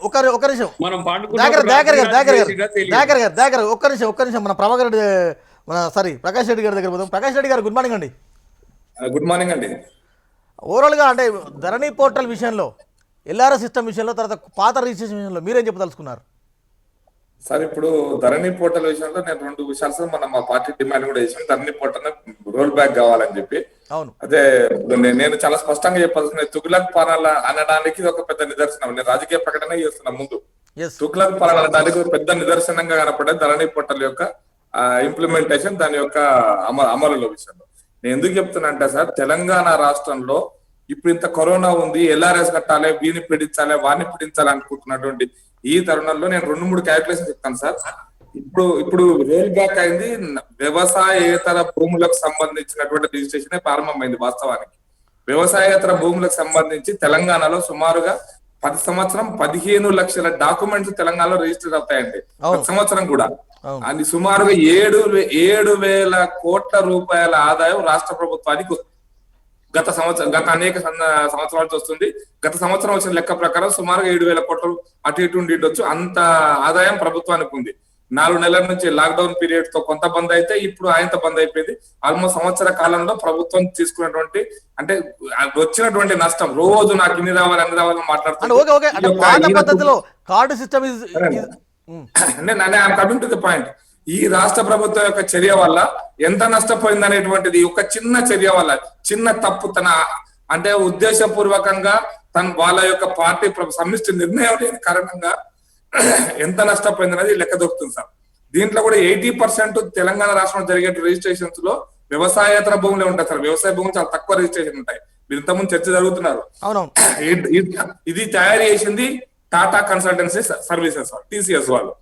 Speaker 1: ఒక్క నిమిషం మన ప్రభాకర్ రెడ్డి, ప్రకాష్ రెడ్డి గారి దగ్గర పోదాం. ప్రకాష్ రెడ్డి గారు గుడ్ మార్నింగ్ అండి.
Speaker 4: గుడ్ మార్నింగ్ అండి.
Speaker 1: ఓవరాల్గా అంటే ధరణి పోర్టల్ విషయంలో, ఎల్ఆర్ఎస్ సిస్టమ్ విషయంలో, తర్వాత పాత రిజిస్ట్రేషన్ విషయంలో మీరేం చెప్పదలుచుకున్నారు?
Speaker 4: సార్, ఇప్పుడు ధరణి పోర్టల్ విషయంలో నేను 2 విషయాలు సార్ మా పార్టీ డిమాండ్ కూడా చేసాను. ధరణి పోర్టల్ రోల్ బ్యాక్ కావాలని చెప్పి.
Speaker 1: అవును,
Speaker 4: అదే నేను చాలా స్పష్టంగా చెప్పాల్సిన, తుగ్లక్ పాలన అనడానికి ఒక పెద్ద నిదర్శనం. నేను రాజకీయ ప్రకటన చేస్తున్నా ముందు. తుగ్లక్ పాలన అనడానికి ఒక పెద్ద నిదర్శనంగా కనపడే ధరణి పోర్టల్ యొక్క ఇంప్లిమెంటేషన్, దాని యొక్క అమలులో విషయంలో నేను ఎందుకు చెప్తున్నా అంటే సార్, తెలంగాణ రాష్ట్రంలో ఇప్పుడు ఇంత కరోనా ఉంది, ఎల్ఆర్ఎస్ కట్టాలి, వీని పిడించాలి, వాడిని పిడించాలి అనుకుంటున్నటువంటి ఈ తరుణంలో నేను 2-3 క్యాలిక్యులేషన్ చెప్తాను సార్. ఇప్పుడు రోల్ బ్యాక్ అయింది. వ్యవసాయేతర భూములకు సంబంధించినటువంటి రిజిస్ట్రేషన్ ప్రారంభమైంది. వాస్తవానికి వ్యవసాయేతర భూములకు సంబంధించి తెలంగాణలో సుమారుగా 10 సంవత్సరం 15 లక్షల డాక్యుమెంట్స్ తెలంగాణలో రిజిస్టర్ అవుతాయండి. ప్రతి సంవత్సరం కూడా అది సుమారుగా 7,000 కోట్ల రూపాయల ఆదాయం రాష్ట్ర ప్రభుత్వానికి గత అనేక సంవత్సరాలు వస్తుంది. గత సంవత్సరం వచ్చిన లెక్క ప్రకారం సుమారుగా 7,000 కోట్లు అటు ఇటు ఉండొచ్చు. అంత ఆదాయం ప్రభుత్వానికి ఉంది. 4 నెలల నుంచి లాక్డౌన్ పీరియడ్ తో కొంత బంద్ అయితే ఇప్పుడు ఆయనతో బంద్ అయిపోయింది. ఆల్మోస్ట్ సంవత్సర కాలంలో ప్రభుత్వం తీసుకున్నటువంటి, అంటే వచ్చినటువంటి నష్టం, రోజు నాకు ఇన్ని రావాలి అన్ని రావాలని మాట్లాడుతున్నాను. Coming to the point. ఈ రాష్ట్ర ప్రభుత్వం యొక్క చర్య వల్ల ఎంత నష్టపోయింది అనేటువంటిది ఒక చిన్న చర్య వల్ల, చిన్న తప్పు, అంటే ఉద్దేశపూర్వకంగా వాళ్ళ యొక్క పార్టీ సమిష్టి నిర్ణయం లేని కారణంగా ఎంత నష్టపోయింది అనేది లెక్క దొరుకుతుంది సార్. దీంట్లో కూడా 80% తెలంగాణ రాష్ట్రంలో జరిగే రిజిస్ట్రేషన్స్ లో వ్యవసాయేతర భూములే ఉంటాయి సార్. వ్యవసాయ భూములు చాలా తక్కువ రిజిస్ట్రేషన్ ఉంటాయి. మీరు ఇంతకుముందు చర్చ జరుగుతున్నారు. ఇది తయారు చేసింది టాటా కన్సల్టెన్సీ సర్వీసెస్, TCS వాళ్ళు.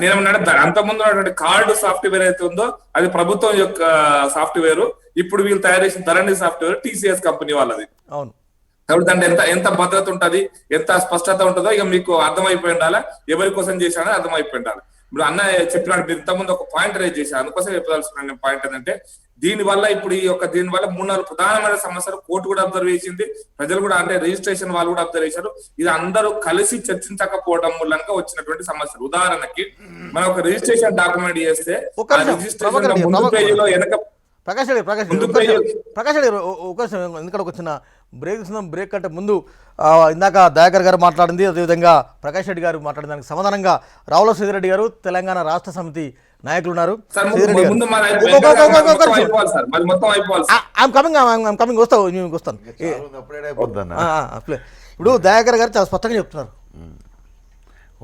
Speaker 4: నేనేమన్నా అంతకుముందు ఉన్నటువంటి కార్డు సాఫ్ట్వేర్ అయితే ఉందో అది ప్రభుత్వం యొక్క సాఫ్ట్వేర్. ఇప్పుడు వీళ్ళు తయారు చేసిన ధరణి సాఫ్ట్వేర్ TCS కంపెనీ వాళ్ళది.
Speaker 1: అవును,
Speaker 4: కాబట్టి అంటే ఎంత భద్రత ఉంటది, ఎంత స్పష్టత ఉంటుందో ఇక మీకు అర్థమైపోయి ఉండాలా, ఎవరి కోసం చేశానో అర్థమైపోయి ఉండాలి. ఇప్పుడు అన్న చెప్పినాడు, మీరు ఇంతకుముందు ఒక పాయింట్ రైజ్ చేశాను, అందుకోసం చెప్పదలుచుకున్నాను. పాయింట్ ఏంటంటే దీనివల్ల ఇప్పుడు దీనివల్ల 3-4 ప్రధానమైన సమస్యలు కోర్టు కూడా అబ్జర్వ్ చేసింది, ప్రజలు కూడా, అంటే రిజిస్ట్రేషన్ వాళ్ళు కూడా అబ్జర్వ్ చేశారు. ఇది అందరూ కలిసి చర్చించకపోవడం మూలంగా వచ్చినటువంటి సమస్యలు. ఉదాహరణకి మనం ఒక రిజిస్ట్రేషన్ డాక్యుమెంట్ చేస్తే రిజిస్ట్రేషన్ ముందు పేజీలో వెనక
Speaker 1: ప్రకాష్ రెడ్డి ఎందుకంటే ఒక చిన్న బ్రేక్ కంటే ముందు ఇందాక దయాకర్ గారు మాట్లాడింది, అదేవిధంగా ప్రకాష్ రెడ్డి గారు మాట్లాడిన దానికి సమాధానంగా రావుల శ్రీధరెడ్డి గారు, తెలంగాణ రాష్ట్ర సమితి నాయకులు ఉన్నారు. వస్తాను. ఇప్పుడు దయాకర్ గారు చాలా స్పష్టంగా చెప్తున్నారు.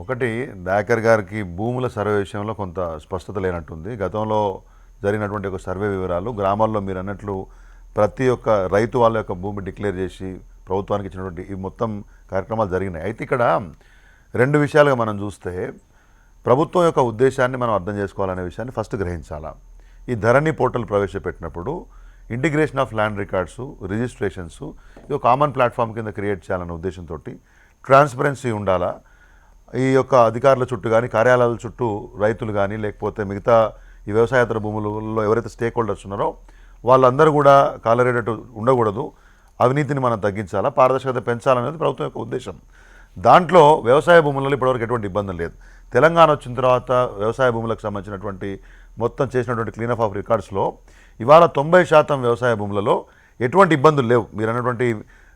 Speaker 5: ఒకటి, దయాకర్ గారికి భూముల సర్వే విషయంలో కొంత స్పష్టత లేనట్టుంది. గతంలో జరిగినటువంటి ఒక సర్వే వివరాలు గ్రామాల్లో మీరు అన్నట్లు ప్రతి ఒక్క రైతు వాళ్ళ యొక్క భూమి డిక్లేర్ చేసి ప్రభుత్వానికి ఇచ్చినటువంటి ఈ మొత్తం కార్యక్రమాలు జరిగినాయి. అయితే ఇక్కడ 2 విషయాలుగా మనం చూస్తే ప్రభుత్వం యొక్క ఉద్దేశాన్ని మనం అర్థం చేసుకోవాలనే విషయాన్ని ఫస్ట్ గ్రహించాలా. ఈ ధరణి పోర్టల్ ప్రవేశపెట్టినప్పుడు integration of land records, registrations ఇది ఒక కామన్ ప్లాట్ఫామ్ కింద క్రియేట్ చేయాలనే ఉద్దేశంతో ట్రాన్స్పరెన్సీ ఉండాలా. ఈ యొక్క అధికారుల చుట్టూ కానీ కార్యాలయాల చుట్టూ రైతులు కానీ లేకపోతే మిగతా ఈ వ్యవసాయేతర భూములలో ఎవరైతే స్టేక్ హోల్డర్స్ ఉన్నారో వాళ్ళందరూ కూడా కాలరేటట్టు ఉండకూడదు. అవినీతిని మనం తగ్గించాలా, పారదర్శకత పెంచాలనేది ప్రభుత్వం యొక్క ఉద్దేశం. దాంట్లో వ్యవసాయ భూములలో ఇప్పటివరకు ఎటువంటి ఇబ్బంది లేదు. తెలంగాణ వచ్చిన తర్వాత వ్యవసాయ భూములకు సంబంధించినటువంటి మొత్తం చేసినటువంటి క్లీనప్ ఆఫ్ రికార్డ్స్లో ఇవాళ 90% వ్యవసాయ భూములలో ఎటువంటి ఇబ్బందులు లేవు. మీరు అన్నటువంటి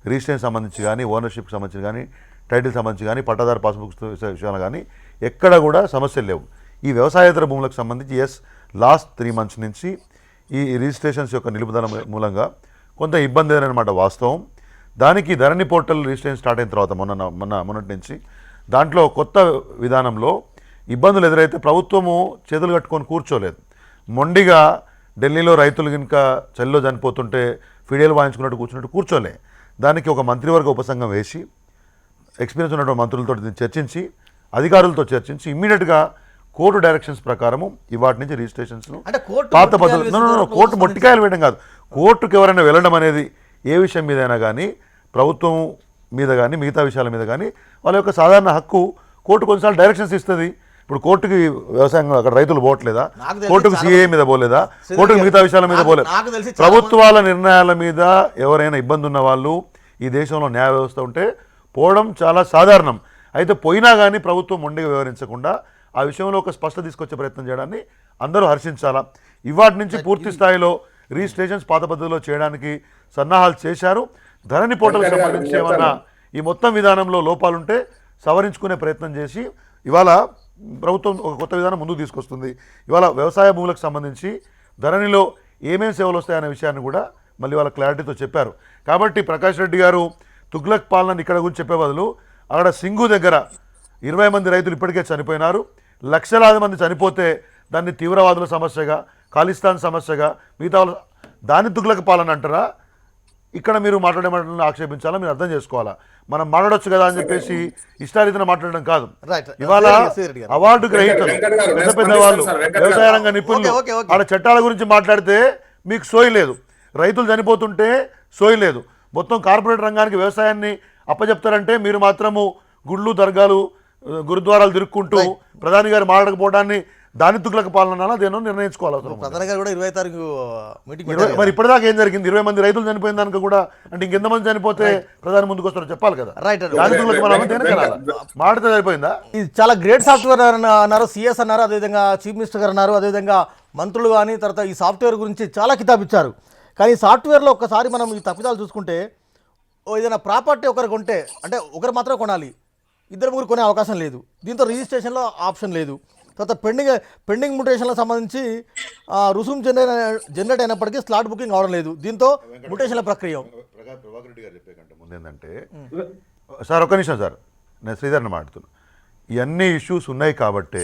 Speaker 5: రిజిస్ట్రేషన్ సంబంధించి కానీ, ఓనర్షిప్కి సంబంధించి కానీ, టైటిల్ సంబంధించి కానీ, పట్టాదారు పాస్బుక్ విషయాలు కానీ ఎక్కడ కూడా సమస్యలు లేవు. ఈ వ్యవసాయేతర భూములకు సంబంధించి లాస్ట్ 3 months నుంచి ఈ రిజిస్ట్రేషన్స్ యొక్క నిలుపుదల మూలంగా కొంత ఇబ్బంది అన్నమాట వాస్తవం. దానికి ధరణి పోర్టల్ రిజిస్ట్రేషన్ స్టార్ట్ అయిన తర్వాత మొన్నటి నుంచి దాంట్లో కొత్త విధానంలో ఇబ్బందులు ఎదురైతే ప్రభుత్వము చేతులు కట్టుకొని కూర్చోలేదు. మొండిగా ఢిల్లీలో రైతులు కనుక చలిలో చనిపోతుంటే ఫిడేలు వాయించుకున్నట్టు కూర్చోలే. దానికి ఒక మంత్రివర్గ ఉపసంఘం వేసి ఎక్స్పీరియన్స్ ఉన్నటువంటి మంత్రులతో చర్చించి, అధికారులతో చర్చించి ఇమ్మీడియట్గా కోర్టు డైరెక్షన్స్ ప్రకారము ఇవాటి నుంచి రిజిస్ట్రేషన్స్ను పాత పద్ధతులు కోర్టు మొట్టికాయలు వేయడం కాదు, కోర్టుకు ఎవరైనా వెళ్ళడం అనేది ఏ విషయం మీదైనా కానీ ప్రభుత్వం మీద కానీ మిగతా విషయాల మీద కానీ వాళ్ళ యొక్క సాధారణ హక్కు. కోర్టు కొన్నిసార్లు డైరెక్షన్స్ ఇస్తుంది. ఇప్పుడు కోర్టుకి వ్యవసాయం అక్కడ రైతులు పోవట్లేదా, కోర్టుకు సిఏ మీద పోలేదా, కోర్టుకు మిగతా విషయాల మీద పోలేదు. ప్రభుత్వాల నిర్ణయాల మీద ఎవరైనా ఇబ్బంది ఉన్న వాళ్ళు ఈ దేశంలో న్యాయ వ్యవస్థ ఉంటే పోవడం చాలా సాధారణం. అయితే పోయినా కానీ ప్రభుత్వం మొండిగా వ్యవహరించకుండా ఆ విషయంలో ఒక స్పష్టత తీసుకొచ్చే ప్రయత్నం చేయడాన్ని అందరూ హర్షించాలా. ఇవాటి నుంచి పూర్తి స్థాయిలో రిజిస్ట్రేషన్స్ పాత పద్ధతిలో చేయడానికి సన్నాహాలు చేశారు. ధరణి పోర్టల్కి సంబంధించి ఏమన్నా ఈ మొత్తం విధానంలో లోపాలుంటే సవరించుకునే ప్రయత్నం చేసి ఇవాళ ప్రభుత్వం ఒక కొత్త విధానం ముందుకు తీసుకొస్తుంది. ఇవాళ వ్యవసాయ భూములకు సంబంధించి ధరణిలో ఏమేమి సేవలు వస్తాయనే విషయాన్ని కూడా మళ్ళీ వాళ్ళ క్లారిటీతో చెప్పారు. కాబట్టి ప్రకాష్ రెడ్డి గారు తుగ్లక్ పాలన ఇక్కడ గురించి చెప్పే బదులు అక్కడ సింగు దగ్గర 20 మంది రైతులు ఇప్పటికే చనిపోయినారు. లక్షలాది మంది చనిపోతే దాన్ని తీవ్రవాదుల సమస్యగా, ఖాళిస్తాన్ సమస్యగా మిగతా దాన్ని తుగ్లక్ పాలన అంటారా? ఇక్కడ మీరు మాట్లాడే మాటలను ఆక్షేపించాలా, మీరు అర్థం చేసుకోవాలా. మనం మాట్లాడొచ్చు కదా అని చెప్పేసి ఇష్టారీతన మాట్లాడడం కాదు. ఇవాళ అవార్డు గ్రహీతలు పెద్ద పెద్ద వాళ్ళు వ్యవసాయ రంగ నిపుణులు ఆడ చట్టాల గురించి మాట్లాడితే మీకు సోయి లేదు, రైతులు చనిపోతుంటే సోయి లేదు. మొత్తం కార్పొరేట్ రంగానికి వ్యవసాయాన్ని అప్పచెప్తారంటే మీరు మాత్రము గుళ్ళు, దర్గాలు, గురుద్వారాలు తిరుక్కుంటూ ప్రధాని గారు మాట్లాడకపోవడాన్ని దాని తుగ్లక్ పాలన దేనో నిర్ణయించుకోవాలి.
Speaker 1: ప్రధాని గారు కూడా 20వ తారీఖు మీటింగ్
Speaker 5: మరి ఇప్పటిదాకా ఏం జరిగింది? 20 మంది రైతులు చనిపోయిన దానికి కూడా అంటే ఇంకెంతమంది చనిపోతే ప్రధాని ముందుకు వస్తారో చెప్పాలి కదా. దాని తుగ్లక్ పాలన మాట్లాడితే సరిపోయిందా?
Speaker 1: ఇది చాలా గ్రేట్ సాఫ్ట్వేర్ అన్నారు, సిఎస్ అన్నారు, అదేవిధంగా చీఫ్ మినిస్టర్ గారు అన్నారు, అదేవిధంగా మంత్రులు కానీ తర్వాత ఈ సాఫ్ట్వేర్ గురించి చాలా కితాబిచ్చారు. కానీ ఈ సాఫ్ట్వేర్లో ఒక్కసారి మనం ఈ తప్పిదాలు చూసుకుంటే ఏదైనా ప్రాపర్టీ ఒకరు కొంటే అంటే ఒకరు మాత్రమే కొనాలి, 2-3 కొనే అవకాశం లేదు. దీంతో రిజిస్ట్రేషన్లో ఆప్షన్ లేదు. తర్వాత పెండింగ్ మ్యూటేషన్లకు సంబంధించి రుసుము జనరేట్ అయినప్పటికీ స్లాట్ బుకింగ్ అవడం లేదు. దీంతో మ్యూటేషన్ల ప్రక్రియ
Speaker 5: ప్రభాకర్ రెడ్డి గారు చెప్పే కంటే ముందు ఏంటంటే సార్ ఒక్క నిమిషం సార్, నేను శ్రీధర్ని మాట్లాడుతున్నాను. ఇవన్నీ ఇష్యూస్ ఉన్నాయి కాబట్టే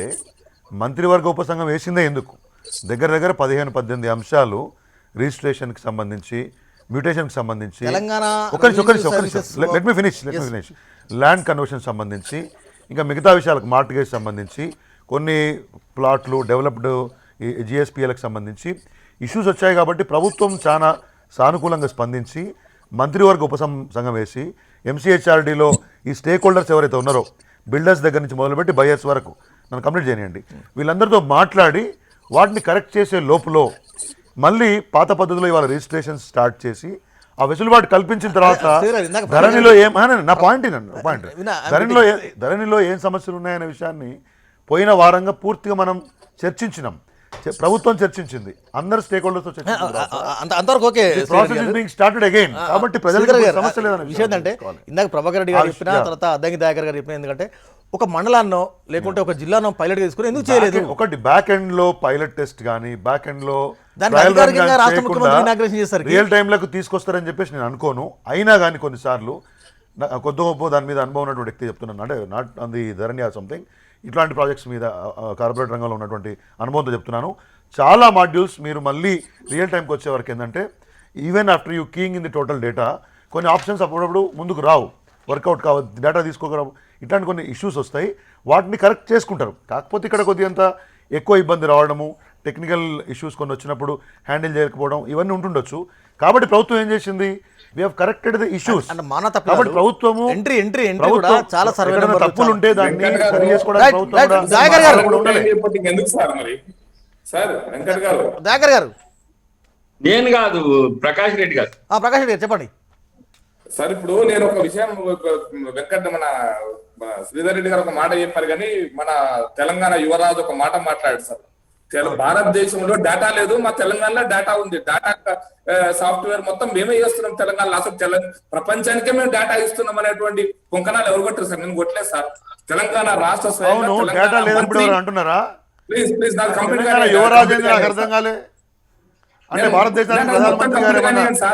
Speaker 5: మంత్రివర్గ ఉపసంఘం వేసిందే. ఎందుకు దగ్గర 15-18 అంశాలు రిజిస్ట్రేషన్కి సంబంధించి, మ్యూటేషన్కి సంబంధించి, let me finish land conversion సంబంధించి, ఇంకా మిగతా విషయాలకు మార్టిగేజ్ సంబంధించి, కొన్ని ప్లాట్లు డెవలప్డ్ జిఎస్పిఎలకు సంబంధించి ఇష్యూస్ వచ్చాయి. కాబట్టి ప్రభుత్వం చాలా సానుకూలంగా స్పందించి మంత్రివర్గ ఉపసంఘం వేసి ఎంసీహెచ్ఆర్డీలో ఈ స్టేక్ హోల్డర్స్ ఎవరైతే ఉన్నారో బిల్డర్స్ దగ్గర నుంచి మొదలుపెట్టి బయర్స్ వరకు నన్ను కంప్లీట్ చేయనియండి, వీళ్ళందరితో మాట్లాడి వాటిని కరెక్ట్ చేసే లోపులో మళ్ళీ పాత పద్ధతిలో ఇవాళ రిజిస్ట్రేషన్ స్టార్ట్ చేసి ఆ వెసులుబాటు కల్పించిన తర్వాత ధరణిలో నా పాయింట్ ధరణిలో ఏం సమస్యలు ఉన్నాయనే విషయాన్ని పోయిన వారంగా పూర్తిగా మనం చర్చించినాం. ప్రభుత్వం చర్చించింది, అందరు స్టేక్ హోల్డర్స్
Speaker 1: అంతవరకు ఓకే.
Speaker 5: Started again. కాబట్టి ప్రజలకు సమస్య లేదన్న
Speaker 1: విషయం ఏంటంటే ఇందాక ప్రభాకర్ రెడ్డి గారు చెప్పిన తర్వాత అద్దంకి దయాకర్ గారు చెప్పిన ఎందుకంటే ఒక మండలాన్నో లేకుంటే ఒక జిల్లానో పైలట్ తీసుకుని ఎందుకు చేయలేదు?
Speaker 5: ఒకటి బ్యాక్ ఎండ్ లో పైలట్ టెస్ట్ కానీ బ్యాక్ ఎండ్ లో రియల్ టైంలకు తీసుకొస్తారని చెప్పేసి నేను అనుకోను. అయినా కానీ కొన్నిసార్లు కొద్ది గొప్ప దాని మీద అనుభవం ఉన్నటువంటి వ్యక్తి చెప్తున్నాను, అంటే not on the Dharani or something, ఇట్లాంటి ప్రాజెక్ట్స్ మీద కార్పొరేట్ రంగంలో ఉన్నటువంటి అనుభవంతో చెప్తున్నాను. చాలా మాడ్యూల్స్ మీరు మళ్ళీ రియల్ టైంకి వచ్చే వరకు ఏంటంటే even after you keying in the total data కొన్ని ఆప్షన్స్ అప్పుడప్పుడు ముందుకు రావు, వర్కౌట్ కావు, డేటా తీసుకోగలవు, ఇట్లాంటి కొన్ని ఇష్యూస్ వస్తాయి. వాటిని కరెక్ట్ చేసుకుంటారు. కాకపోతే ఇక్కడ కొద్దిగంత ఎక్కువ ఇబ్బంది రావడము, టెక్నికల్ ఇష్యూస్ కొన్ని వచ్చినప్పుడు హ్యాండిల్ చేయకపోవడం ఇవన్నీ ఉంటుండొచ్చు. కాబట్టి ప్రభుత్వం ఏం చేసింది, we have corrected the issues. కాబట్టి ప్రభుత్వము
Speaker 1: చాలా
Speaker 5: తప్పులు ఉంటే దాన్ని సరి చేసుకోవడానికి ప్రభుత్వం కూడా ఉండాలి.
Speaker 4: ఎందుకు సార్ మరి సార్ వెంకట్ గారు
Speaker 1: దయాకర్ గారు
Speaker 3: నేను కాదు, ప్రకాష్ రెడ్డి గారు.
Speaker 1: ప్రకాష్ రెడ్డి గారు చెప్పండి
Speaker 4: సార్. ఇప్పుడు నేను ఒక విషయం వెంకట్ మన శ్రీధర్ రెడ్డి గారు ఒక మాట చెప్పారు, కానీ మన తెలంగాణ యువరాజు ఒక మాట మాట్లాడారు సార్. భారతదేశంలో డేటా లేదు, మా తెలంగాణలో డేటా ఉంది. డేటా సాఫ్ట్వేర్ మొత్తం మేమే చేస్తున్నాం తెలంగాణలో. అసలు ప్రపంచానికే మేము డేటా ఇస్తున్నాం అనేటువంటి పొంకనాలు ఎవరు కొట్టారు సార్? నేను కొట్టలేదు సార్. తెలంగాణ రాష్ట్ర
Speaker 5: అంటున్నారా?
Speaker 4: ప్లీజ్ ప్లీజ్ నాకు కంప్లీట్
Speaker 5: యువరాజు నాకు అర్థం కాలే. అంటే భారతదేశానికి ప్రధానమంత్రి గారు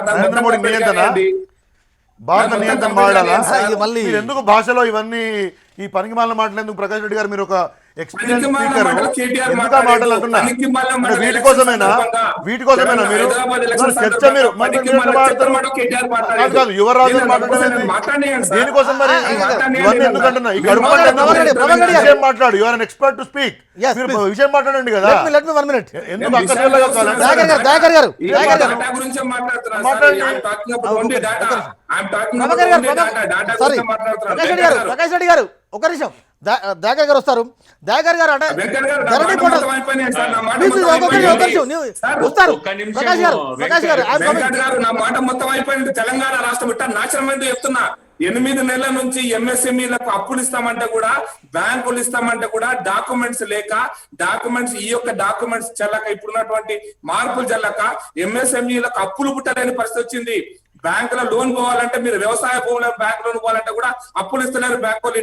Speaker 5: నరేంద్ర మోడీ నియంత్రణ, భారత నియంత్రణ మాట్లాడాలా?
Speaker 1: మళ్ళీ
Speaker 5: ఎందుకు భాషలో ఇవన్నీ ఈ పనికి మాలిన మాటలు ఎందుకు? ప్రకాష్ రెడ్డి గారు మీరు ఒక ఎక్స్పీరియన్స్ స్పీకర్, ఎందుకు ఆ మాటలు అంటున్నా? వీటి కోసమేనా మీరు చర్చ? మీరు కాదు యువరాజు మాట్లాడడం దేనికోసం మరి? ఇవన్నీ ఎందుకంటున్నా? ఈ గడుపు విషయం మాట్లాడు. You are an expert to speak. విషయం మాట్లాడండి కదా. ఎందుకు
Speaker 1: ప్రకాష్ రెడ్డి గారు ఒక నిమిషం, దయాకర్ గారు వస్తారు. దయాకర్ గారు అంటే ధరణి పోర్టల్ వస్తారు. ప్రకాష్ గారు
Speaker 4: నా మాట మొత్తం అయిపోయింది. తెలంగాణ రాష్ట్రం ఇట్లా నాశనం ఏంటో చెప్తున్నా. 8 నెలల నుంచి ఎంఎస్ఎంఈలకు అప్పులు ఇస్తామంటే కూడా, బ్యాంకులు ఇస్తామంటే కూడా డాక్యుమెంట్స్ లేక, డాక్యుమెంట్స్ ఈ యొక్క డాక్యుమెంట్స్ చెల్లక, ఇప్పుడున్నటువంటి మార్పులు చెల్లక ఎంఎస్ఎంఈలకు అప్పులు పుట్టలేని పరిస్థితి వచ్చింది. బ్యాంకులో లోన్ పోవాలంటే, మీరు వ్యవసాయ భూముల బ్యాంక్ లోన్ పోవాలంటే కూడా అప్పులు ఇస్తున్నారు బ్యాంకులు.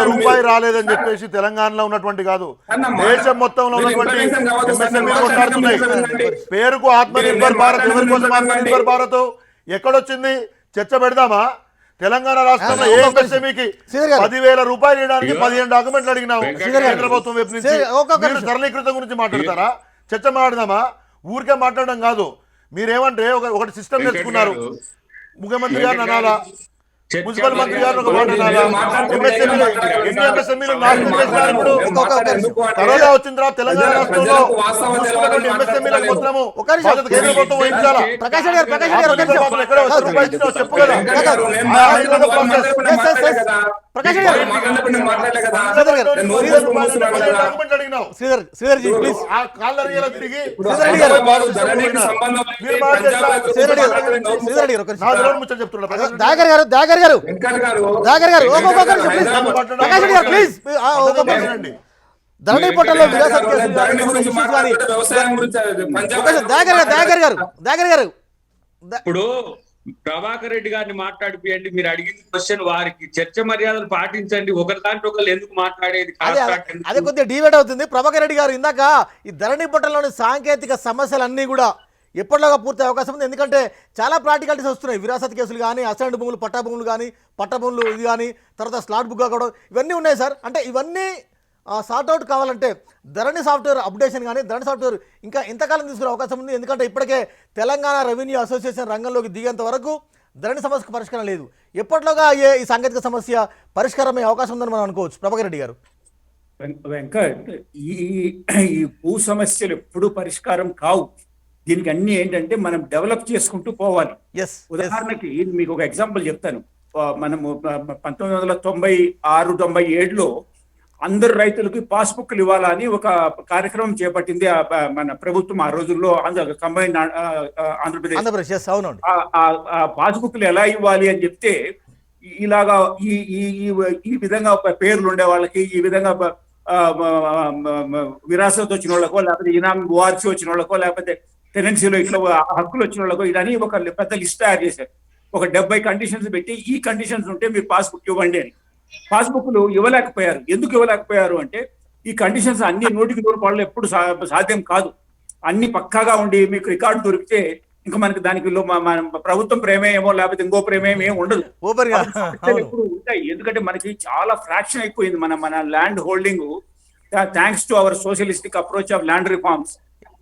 Speaker 5: రూపాయి రాలేదని చెప్పేసి తెలంగాణలో ఉన్నటువంటి కాదు, దేశం మొత్తంలో ఉన్నటువంటి పేరుకు ఆత్మనిర్భర్ భారత్. ఎవరి కోసం ఆత్మనిర్భర్ భారత్? ఎక్కడొచ్చింది? చర్చ పెడదామా? తెలంగాణ రాష్ట్రంలో ఏ ఎంఎస్ఎంఈకి 10,000 రూపాయలు ఇవ్వడానికి 15 డాక్యుమెంట్లు అడిగినావు కేంద్ర ప్రభుత్వం వైపు నుంచి. సరళీకృతం గురించి మాట్లాడతారా? చర్చ మాట్లాడదామా? ఊరికే మాట్లాడడం కాదు. మీరేమంటే ఒకటి సిస్టమ్ తెచ్చుకున్నారు. ముఖ్యమంత్రి గారిని అనాలా, మున్సిపల్ మంత్రి గారిని ఒక మాట అనాలా? ఎన్ని ఎంఎస్ఎంఈలు నాశనం చేసినారు? ఇప్పుడు కరోనా వచ్చిన తర్వాత తెలంగాణ రాష్ట్రంలో ఎంఎస్ఎంఈలకు మొత్తము కేంద్ర ప్రభుత్వం వహించాలా? చెప్పు కదా.
Speaker 1: ధరణి పోర్టల్లో
Speaker 3: ఇప్పుడు ప్రభాకర్ రెడ్డి గారిని మాట్లాడిపియండి. మీరు అడిగిన క్వశ్చన్ వారికి చర్చ మర్యాదలు పాటించండి. ఒకరి దాంట్లో ఒకరు ఎందుకు మాట్లాడేది?
Speaker 1: అదే కొద్దిగా డివేట్ అవుతుంది. ప్రభాకర్ రెడ్డి గారు ఇందాక ఈ ధరణి పోర్టల్లోని సాంకేతిక సమస్యలన్నీ కూడా ఎప్పటిలాగా పూర్తి అవకాశం ఉంది. ఎందుకంటే చాలా ప్రాక్టికాలిటీస్ వస్తున్నాయి. విరాసత్ కేసులు కానీ, అసైన్డ్ భూములు, పట్టా భూములు కానీ, పట్ట భూములు ఇది కానీ, తర్వాత స్లాట్ బుక్ కావడం, ఇవన్నీ ఉన్నాయి సార్. అంటే ఇవన్నీ సార్ట్అవుట్ కావాలంటే ధరణి సాఫ్ట్వేర్ అప్డేషన్ కానీ, ధరణి సాఫ్ట్వేర్ ఇంకా ఎంతకాలం తీసుకునే అవకాశం ఉంది? ఎందుకంటే ఇప్పటికే తెలంగాణ రెవెన్యూ అసోసియేషన్ రంగంలోకి దిగేంత వరకు ధరణి సమస్యకు పరిష్కారం లేదు. ఎప్పటిలోగా అయ్యే ఈ సాంకేతిక సమస్య పరిష్కారం అయ్యే అవకాశం ఉందని మనం అనుకోవచ్చు. ప్రభాకర్ రెడ్డి గారు.
Speaker 2: వెంకట్, ఈ భూ సమస్యలు ఎప్పుడు పరిష్కారం కావు. దీనికి అన్ని ఏంటంటే మనం డెవలప్ చేసుకుంటూ పోవాలి. ఉదాహరణకి మీకు ఒక ఎగ్జాంపుల్ చెప్తాను. మనము 1996-97లో అందరు రైతులకి పాస్బుక్లు ఇవ్వాలని ఒక కార్యక్రమం చేపట్టింది మన ప్రభుత్వం. ఆ రోజుల్లో కంబైన్ ఆంధ్రప్రదేశ్. పాస్బుక్లు ఎలా ఇవ్వాలి అని చెప్తే, ఇలాగా ఈ విధంగా పేర్లు ఉండే వాళ్ళకి, ఈ విధంగా విరాసత్ వచ్చిన వాళ్ళకో, లేకపోతే ఇనాం వార్చి వచ్చిన వాళ్ళకో, లేకపోతే టెనెన్సీలో ఇట్లా హక్కులు వచ్చిన వాళ్ళకో, ఇదని ఒక పెద్ద లిస్ట్ తయారు చేశారు. ఒక 70 కండిషన్స్ పెట్టి, ఈ కండిషన్స్ ఉంటే మీరు పాస్బుక్ ఇవ్వండి అని. పాస్బుక్లు ఇవ్వలేకపోయారు. ఎందుకు ఇవ్వలేకపోయారు అంటే, ఈ కండిషన్స్ అన్ని 100% ఎప్పుడు సాధ్యం కాదు. అన్ని పక్కాగా ఉండి మీకు రికార్డు దొరికితే ఇంకా మనకి దానికి మన ప్రభుత్వం ప్రేమేమో, లేకపోతే ఇంకో ప్రేమేమో ఉండదు. ఎప్పుడు ఉంటాయి. ఎందుకంటే మనకి చాలా ఫ్రాక్షన్ అయిపోయింది మన land holding. Thanks to our socialistic approach of land reforms.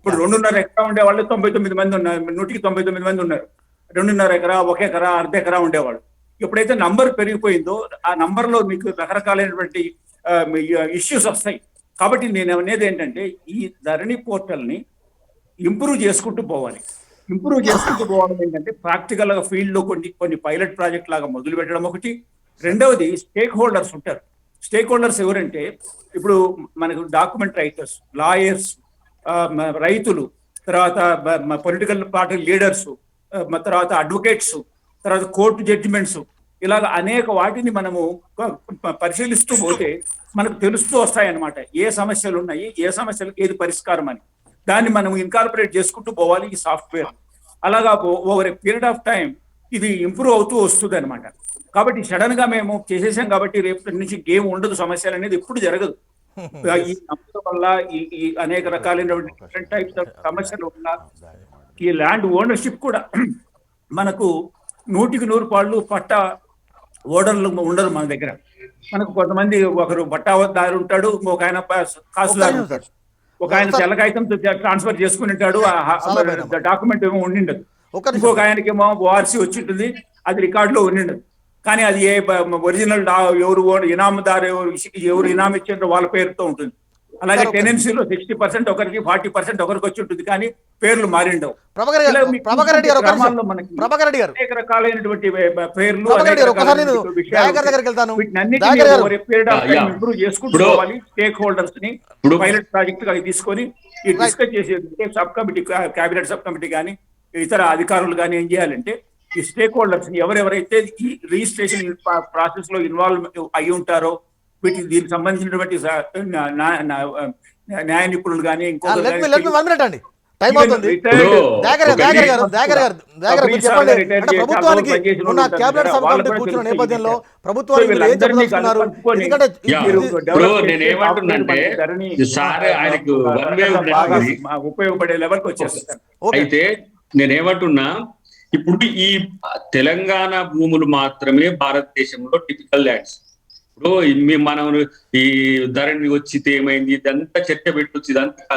Speaker 2: ఇప్పుడు 2.5 ఎకరా ఉండే వాళ్ళు 99 మంది ఉన్నారు, 199 మంది ఉన్నారు. 2.5 ఎకరా, 1 ఎకరా, అర్ధ ఎకరా ఉండేవాళ్ళు. ఎప్పుడైతే నంబర్ పెరిగిపోయిందో ఆ నంబర్ లో మీకు రకరకాలైనటువంటి ఇష్యూస్ వస్తాయి. కాబట్టి నేను అనేది ఏంటంటే ఈ ధరణి పోర్టల్ ని ఇంప్రూవ్ చేసుకుంటూ పోవాలి. ఇంప్రూవ్ చేసుకుంటూ పోవడం ఏంటంటే ప్రాక్టికల్ గా ఫీల్డ్ లో కొన్ని పైలట్ ప్రాజెక్ట్ లాగా మొదలు పెట్టడం ఒకటి. రెండవది స్టేక్ హోల్డర్స్ ఉంటారు. స్టేక్ హోల్డర్స్ ఎవరంటే ఇప్పుడు మనకు డాక్యుమెంట్ రైటర్స్, లాయర్స్, రైతులు, తర్వాత పొలిటికల్ పార్టీ లీడర్స్, తర్వాత అడ్వకేట్స్, తర్వాత కోర్టు జడ్జిమెంట్స్, ఇలాగ అనేక వాటిని మనము పరిశీలిస్తూ పోతే మనకు తెలుస్తూ వస్తాయన్నమాట ఏ సమస్యలు ఉన్నాయి, ఏ సమస్యలకు ఏది పరిష్కారం అని. దాన్ని మనం ఇన్కార్పొరేట్ చేసుకుంటూ పోవాలి ఈ సాఫ్ట్వేర్. అలాగా over a period of time ఇది ఇంప్రూవ్ అవుతూ వస్తుంది అనమాట. కాబట్టి సడన్ గా మేము చేసేసాం కాబట్టి రేపటి నుంచి గేమ్ ఉండదు, సమస్యలు అనేది ఎప్పుడు జరగదు. ఈ నమ్మకం వల్ల ఈ అనేక రకాలైన డిఫరెంట్ టైప్స్ ఆఫ్ సమస్యలు వల్ల ఈ ల్యాండ్ ఓనర్షిప్ కూడా మనకు 100% పాళ్ళు పట్టా ఓనర్లు ఉండదు మన దగ్గర. మనకు కొంతమంది ఒకరు పట్టాదారు ఉంటాడు, ఇంకొక ఆయన కాసుదారు ఉంటాడు, ఒక ఆయన తెల్ల కాగితం ట్రాన్స్ఫర్ చేసుకుని ఉంటాడు, డాక్యుమెంట్ ఏమో ఉండిండదు. ఇంకొక ఆయనకి ఏమో ఓఆర్సీ వచ్చి ఉంటుంది, అది రికార్డులో ఉండిండదు. కానీ అది ఏ ఒరిజినల్ ఎవరు ఇనామదారు ఎవరు ఇనాం ఇచ్చారో వాళ్ళ పేరుతో ఉంటుంది. అలాగే టెనెన్సీలో 60% ఒకరికి, 40% ఒకరికి వచ్చి ఉంటుంది, కానీ పేర్లు మారిండవు. అనేక రకాలైనటువంటి పేర్లు ఇంప్రూవ్ చేసుకుంటూ పోవాలి. స్టేక్ హోల్డర్స్ ని పైలట్ ప్రాజెక్ట్ గా తీసుకొని డిస్కస్ చేసేది sub committee, cabinet sub committee కానీ ఇతర అధికారులు కానీ ఏం చేయాలంటే ఈ స్టేక్ హోల్డర్స్ ని ఎవరెవరైతే ఈ రిజిస్ట్రేషన్ ప్రాసెస్ లో ఇన్వాల్వ్ అయి ఉంటారో వీటికి దీనికి సంబంధించినటువంటి న్యాయ నిపుణులు కానీ ఉపయోగపడే లెవెల్కి వచ్చేస్తారు.
Speaker 3: అయితే నేనేమంటున్నా, ఇప్పుడు ఈ తెలంగాణ భూములు మాత్రమే భారతదేశంలో టిపికల్ ల్యాండ్స్. ఇప్పుడు మనం ఈ ధరణి వచ్చితే ఏమైంది, ఇదంతా చర్చ పెట్టొచ్చు, ఇదంతా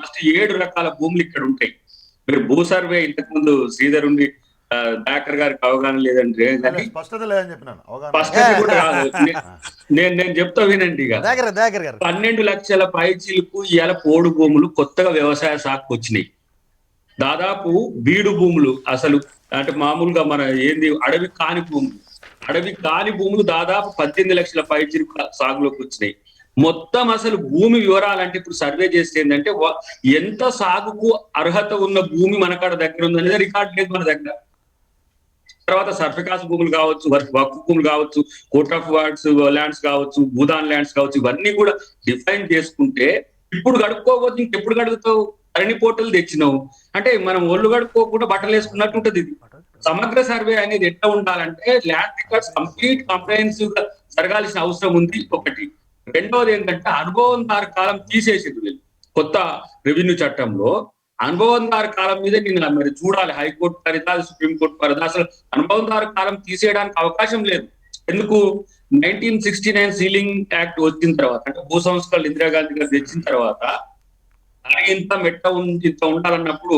Speaker 3: ఫస్ట్ 7 రకాల భూములు ఇక్కడ ఉంటాయి. మీరు భూ సర్వే ఇంతకు ముందు శ్రీధర్ ఉండి డాక్టర్ గారికి అవగాహన లేదంటే స్పష్టత కూడా కాదు. నేను చెప్తా వినండి. ఇక 12 లక్షల పైచీలకు ఇవాళ పోడు భూములు కొత్తగా వ్యవసాయ శాఖకు వచ్చినాయి. దాదాపు బీడు భూములు, అసలు అంటే మామూలుగా మన ఏంది అడవి కాని భూములు దాదాపు 18 లక్షల పైచీలకు సాగులోకి వచ్చినాయి. మొత్తం అసలు భూమి వివరాలంటే ఇప్పుడు సర్వే చేస్తే ఏంటంటే ఎంత సాగుకు అర్హత ఉన్న భూమి మనకాడ దగ్గర ఉందనేది రికార్డు లేదు మన దగ్గర. తర్వాత సర్ఫికాస్ భూములు కావచ్చు, వక్ఫ్ భూములు కావచ్చు, కోర్ట్ ఆఫ్ వార్డ్స్ ల్యాండ్స్ కావచ్చు, భూదాన్ ల్యాండ్స్ కావచ్చు, ఇవన్నీ కూడా డిఫైన్ చేసుకుంటే ఇప్పుడు గడుపుకోవచ్చు. ఇంకెప్పుడు గడుపుతావు? ధరణి పోర్టల్ తెచ్చినావు అంటే మనం ఒళ్ళు గడుపుకోకుండా బట్టలు వేసుకున్నట్టు ఉంటది. ఇది సమగ్ర సర్వే అనేది ఎట్లా ఉండాలంటే ల్యాండ్ రికార్డ్స్ కంప్లీట్ కాంప్రహెన్సివ్ గా జరగాల్సిన అవసరం ఉంది ఒకటి. రెండవది ఏంటంటే అనుభవందారు కాలం తీసేసింది కొత్త రెవెన్యూ చట్టంలో. అనుభవందారు కాలం మీద నేను మరి చూడాలి, హైకోర్టు పరిధా, సుప్రీంకోర్టు పరిధా, అసలు అనుభవందారు కాలం తీసేయడానికి అవకాశం లేదు. ఎందుకు? 1969 సీలింగ్ యాక్ట్ వచ్చిన తర్వాత, అంటే భూ సంస్కరణలు ఇందిరాగాంధీ గారు తెచ్చిన తర్వాత ఇంత ఇంత ఉండాలన్నప్పుడు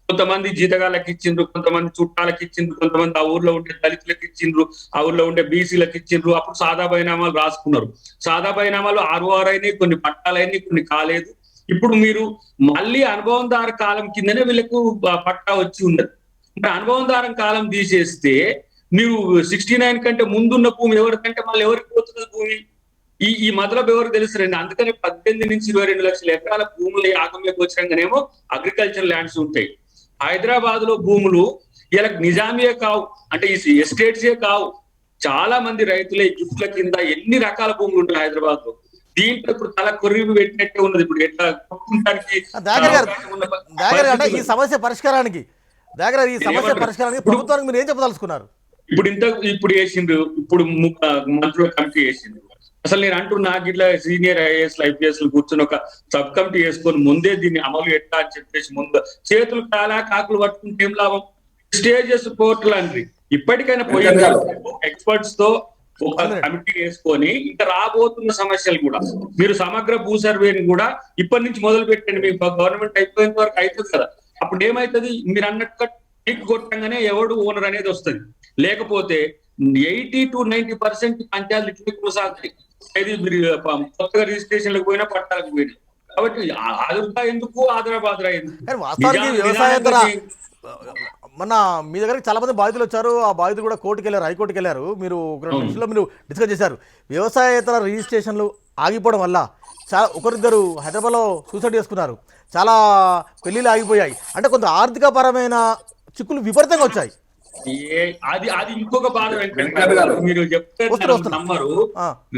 Speaker 3: కొంతమంది జీతగాళ్ళకి ఇచ్చిండ్రు, కొంతమంది చుట్టాలకి ఇచ్చిండ్రు, కొంతమంది ఆ ఊర్లో ఉండే దళితులకు ఇచ్చిండ్రు, ఆ ఊర్లో ఉండే బీసీలకు ఇచ్చిండ్రు. అప్పుడు సాదా బైనామాలు రాసుకున్నారు. సాదా బైనామాలు 6 అయినాయి, కొన్ని పట్టాలైనాయి, కొన్ని కాలేదు. ఇప్పుడు మీరు మళ్ళీ అనుభవందార కాలం కిందనే వీళ్ళకు పట్టా వచ్చి ఉన్నది. మరి అనుభవందారం కాలం తీసేస్తే మీరు 69 కంటే ముందున్న భూమి ఎవరికంటే మళ్ళీ ఎవరికి పోతున్నది భూమి? ఈ మతలబ్ ఎవరికి తెలుసు? అందుకని 18 నుంచి 22 లక్షల ఎకరాల భూములు ఆగంలోకి వచ్చినాకనేమో అగ్రికల్చర్ ల్యాండ్స్ ఉంటాయి. హైదరాబాద్ లో భూములు ఇలా నిజామియే కావు, అంటే ఈ ఎస్టేట్సే కావు. చాలా మంది రైతులే గిఫ్ట్ల కింద ఎన్ని రకాల భూములు ఉంటాయి హైదరాబాద్ లో. దీంట్లో ఇప్పుడు తల కొర్రీలు పెట్టినట్టే ఉన్నది. ఇప్పుడు ఎట్లా
Speaker 1: ఈ సమస్య పరిష్కారానికి ప్రభుత్వానికి మీరు ఏం చెప్పదలుచుకున్నారు?
Speaker 3: ఇప్పుడు వేసిండ్రు, ఇప్పుడు మంత్రుల కమిటీ వేసిండ్రు. అసలు నేను అంటున్నా, ఇట్లా సీనియర్ ఐఏఎస్ ఐపీఎస్ కూర్చొని ఒక సబ్ కమిటీ వేసుకొని ముందే దీన్ని అమలు ఎట్లా అని చెప్పేసి ముందు చేతులు కాకులు పట్టుకుంటే ఏం లాభం? స్టేజెస్ పోర్టల్ అండి ఇప్పటికైనా పోయి ఎక్స్పర్ట్స్ తో ఒక కమిటీ వేసుకొని ఇంకా రాబోతున్న సమస్యలు కూడా మీరు సమగ్ర భూ సర్వేని కూడా ఇప్పటి నుంచి మొదలు పెట్టండి. మీ గవర్నమెంట్ అయిపోయేంత వరకు అవుతుంది కదా. అప్పుడు ఏమైతుంది, మీరు అన్నట్టుగా టిక్ కొట్టంగానే ఎవడు ఓనర్ అనేది వస్తుంది. లేకపోతే 80 to 90% పంచాయతీలు ఇట్లా కొనసాగుతాయి. ఇది మీరు కొత్తగా రిజిస్ట్రేషన్లకు పోయినా పట్టాలకు పోయినా. కాబట్టి ఆదుర్దా ఎందుకు, ఆదరాబాద్రా ఎందుకు?
Speaker 1: కానీ వాస్తవానికి వ్యవసాయేతర మన మీ దగ్గరికి చాలా మంది బాధితులు వచ్చారు. ఆ బాధితులు కూడా కోర్టుకు వెళ్ళారు, హైకోర్టుకి వెళ్ళారు. మీరు ఒక 2 నిమిషాల్లో మీరు డిస్కస్ చేశారు. వ్యవసాయేతర రిజిస్ట్రేషన్లు ఆగిపోవడం వల్ల చాలా ఒకరిద్దరు హైదరాబాద్లో సూసైడ్ చేసుకున్నారు. చాలా పెళ్లిళ్ళు ఆగిపోయాయి. అంటే కొంత ఆర్థికపరమైన చిక్కులు విపరీతంగా వచ్చాయి.
Speaker 3: అది ఇంకొక బాధ మీరు చెప్తే నమ్మరు.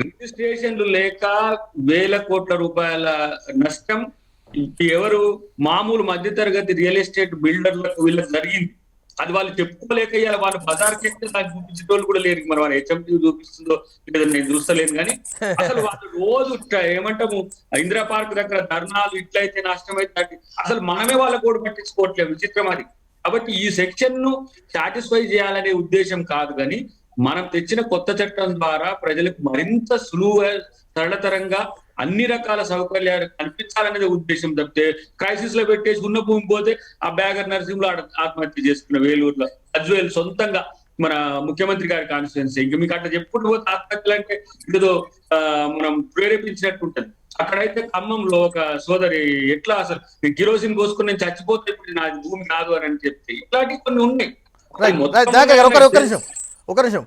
Speaker 3: రిజిస్ట్రేషన్లు లేక వేల కోట్ల రూపాయల నష్టం ఎవరు మామూలు మధ్యతరగతి రియల్ ఎస్టేట్ బిల్డర్లకు వీళ్ళకి జరిగింది. అది వాళ్ళు చెప్పుకోలేక వాళ్ళు బజార్కి ఎక్కితే నాకు చూపించేటోళ్ళు కూడా లేరు. మరి వాళ్ళు హెచ్ఎంటీ చూపిస్తుందో లేదో నేను చూస్తలేను. కానీ అసలు వాళ్ళు రోజు ఏమంటాము ఇందిరా పార్క్ దగ్గర ధర్నాలు ఇట్లయితే నష్టం అయితే అసలు మనమే వాళ్ళ కూడా పట్టించుకోవట్లేదు. విచిత్రం అది. కాబట్టి ఈ సెక్షన్ ను సాటిస్ఫై చేయాలనే ఉద్దేశం కాదు, కానీ మనం తెచ్చిన కొత్త చట్టం ద్వారా ప్రజలకు మరింత సులువుగా సరళతరంగా అన్ని రకాల సౌకర్యాలు కల్పించాలనేది ఉద్దేశం తప్పితే క్రైసిస్ లో పెట్టేసి ఉన్న భూమి పోతే ఆ బ్యాగర్ నరసింహలో ఆత్మహత్య చేసుకున్న వేలూరులో అజ్వేల్ సొంతంగా మన ముఖ్యమంత్రి గారి కాన్స్టిట్యున్సీ. ఇంక మీకు అట్లా చెప్పుకుంటూ పోతే ఆత్మహత్యలు అంటే ఏదో మనం ప్రేరేపించినట్టు ఉంటుంది. అక్కడైతే ఖమ్మంలో ఒక సోదరి ఎట్లా అసలు నేను కిరోసిన్ పోసుకుని నేను చచ్చిపోతే ఇప్పుడు నా భూమి కాదు అని చెప్తే ఇట్లాంటివి కొన్ని ఉన్నాయి.
Speaker 1: ఒక నిమిషం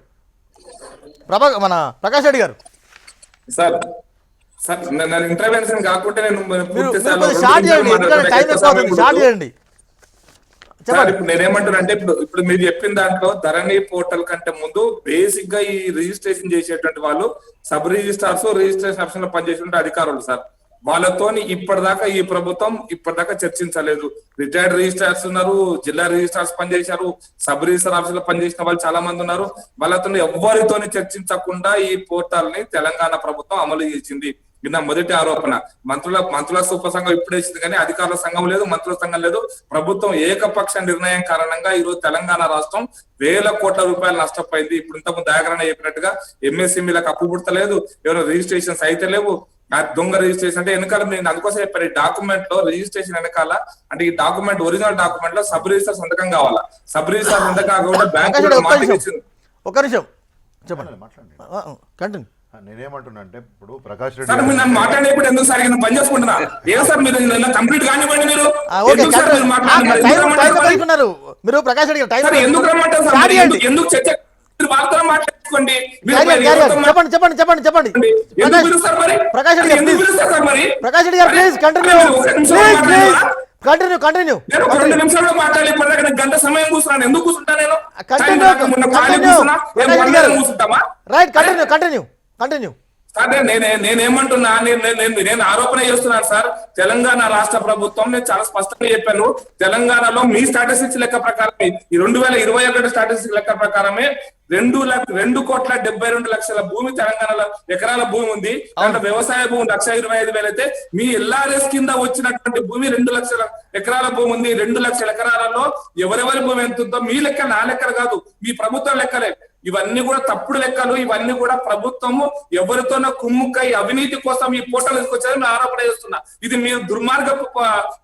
Speaker 1: మన ప్రకాష్ రెడ్డి గారు
Speaker 4: సార్ సార్ నన్ను ఇంటర్వెన్షన్ కాకుండా నేను ఇప్పుడు నేనేమంటున్నా అంటే ఇప్పుడు మీరు చెప్పిన దాంట్లో ధరణి పోర్టల్ కంటే ముందు బేసిక్ గా ఈ రిజిస్ట్రేషన్ చేసేటువంటి వాళ్ళు సబ్ రిజిస్ట్రార్స్ రిజిస్ట్రేషన్ ఆప్షన్ లో పనిచేసే అధికారులు సార్. వాళ్ళతోని ఇప్పటిదాకా ఈ ప్రభుత్వం ఇప్పటిదాకా చర్చించలేదు. రిటైర్డ్ రిజిస్ట్రార్స్ ఉన్నారు, జిల్లా రిజిస్ట్రార్స్ పనిచేశారు, సబ్ రిజిస్టర్ ఆఫీస్ లో పనిచేసిన వాళ్ళు చాలా మంది ఉన్నారు. వాళ్ళతో ఎవరితోని చర్చించకుండా ఈ పోర్టల్ ని తెలంగాణ ప్రభుత్వం అమలు చేసింది. ఇది నా మొదటి ఆరోపణ. మంత్రుల ఉపసంఘం ఇప్పుడే ఇచ్చింది, కానీ అధికారుల సంఘం లేదు, మంత్రుల సంఘం లేదు. ప్రభుత్వం ఏకపక్ష నిర్ణయం కారణంగా ఈ రోజు తెలంగాణ రాష్ట్రం వేల కోట్ల రూపాయలు నష్టపోయింది. ఇప్పుడు ఇంతకుముందు దయాకరణ చెప్పినట్టుగా ఎంఎస్ఎంఈలకు అప్పు పుడతలేదు, ఎవరో రిజిస్ట్రేషన్స్ అయితే లేవు. దొంగ రిజిస్ట్రేషన్ అంటే వెనకాల నేను అందుకోసం చెప్పాను, ఈ డాక్యుమెంట్ లో రిజిస్ట్రేషన్ వెనకాల అంటే ఈ డాక్యుమెంట్ ఒరిజినల్ డాక్యుమెంట్ లో సబ్ రిజిస్టర్ సంతకం కావాలా. సబ్ రిజిస్టర్ సంతకం కాకుండా బ్యాంక్
Speaker 1: ఒక నిమిషం చెప్పండి.
Speaker 5: నేనేమంటున్నా అంటే ఇప్పుడు ప్రకాష్ రెడ్డి
Speaker 4: సార్ మీరు నన్ను మాట్లాడేప్పుడు ఎందుకు సార్ పని చేసుకుంటున్నా ఏం సార్ మీరు కంప్లీట్ కానివ్వండి.
Speaker 1: మీరు ప్రకాష్ రెడ్డి గారు
Speaker 4: ఎందుకు రమ్మంటారు సార్? ఎందుకు చర్చ మాట్లాడుకోండి.
Speaker 1: చెప్పండి ప్రకాష్ రెడ్డి గారు ప్రకాష్ రెడ్డి గారు ప్లీజ్ కంటిన్యూ.
Speaker 4: 2 నిమిషాల్లో మాట్లాడి ఇప్పటిదాకా గంట సమయం కూర్చున్నాను. ఎందుకు కూర్చుంటా నేను? కూర్చుంటామా?
Speaker 1: Right, continue.
Speaker 4: సార్ నేనేమంటున్నా, నేను ఆరోపణ చేస్తున్నాను సార్. తెలంగాణ రాష్ట్ర ప్రభుత్వం నేను చాలా స్పష్టంగా చెప్పాను. తెలంగాణలో మీ స్టాటిస్టిక్స్ లెక్క ప్రకారమే ఈ 2021 స్టాటిస్టిక్స్ లెక్క ప్రకారమే 2,72,00,000 భూమి తెలంగాణలో ఎకరాల భూమి ఉంది. దాంట్లో వ్యవసాయ భూమి 1,25,000 అయితే మీ ఎల్ఆర్ఎస్ కింద వచ్చినటువంటి భూమి 2,00,000 ఎకరాల భూమి ఉంది. 2,00,000 ఎకరాలలో ఎవరెవరి భూమి ఎంత ఉందో మీ లెక్క, నా లెక్కలు కాదు, మీ ప్రభుత్వం లెక్కలే. ఇవన్నీ కూడా తప్పుడు లెక్కలు. ఇవన్నీ కూడా ప్రభుత్వము ఎవరితోనో కుమ్ముక్కై అవినీతి కోసం ఈ పోర్టల్ తీసుకొచ్చారని నేను ఆరోపణ చేస్తున్నా. ఇది మీరు దుర్మార్గపు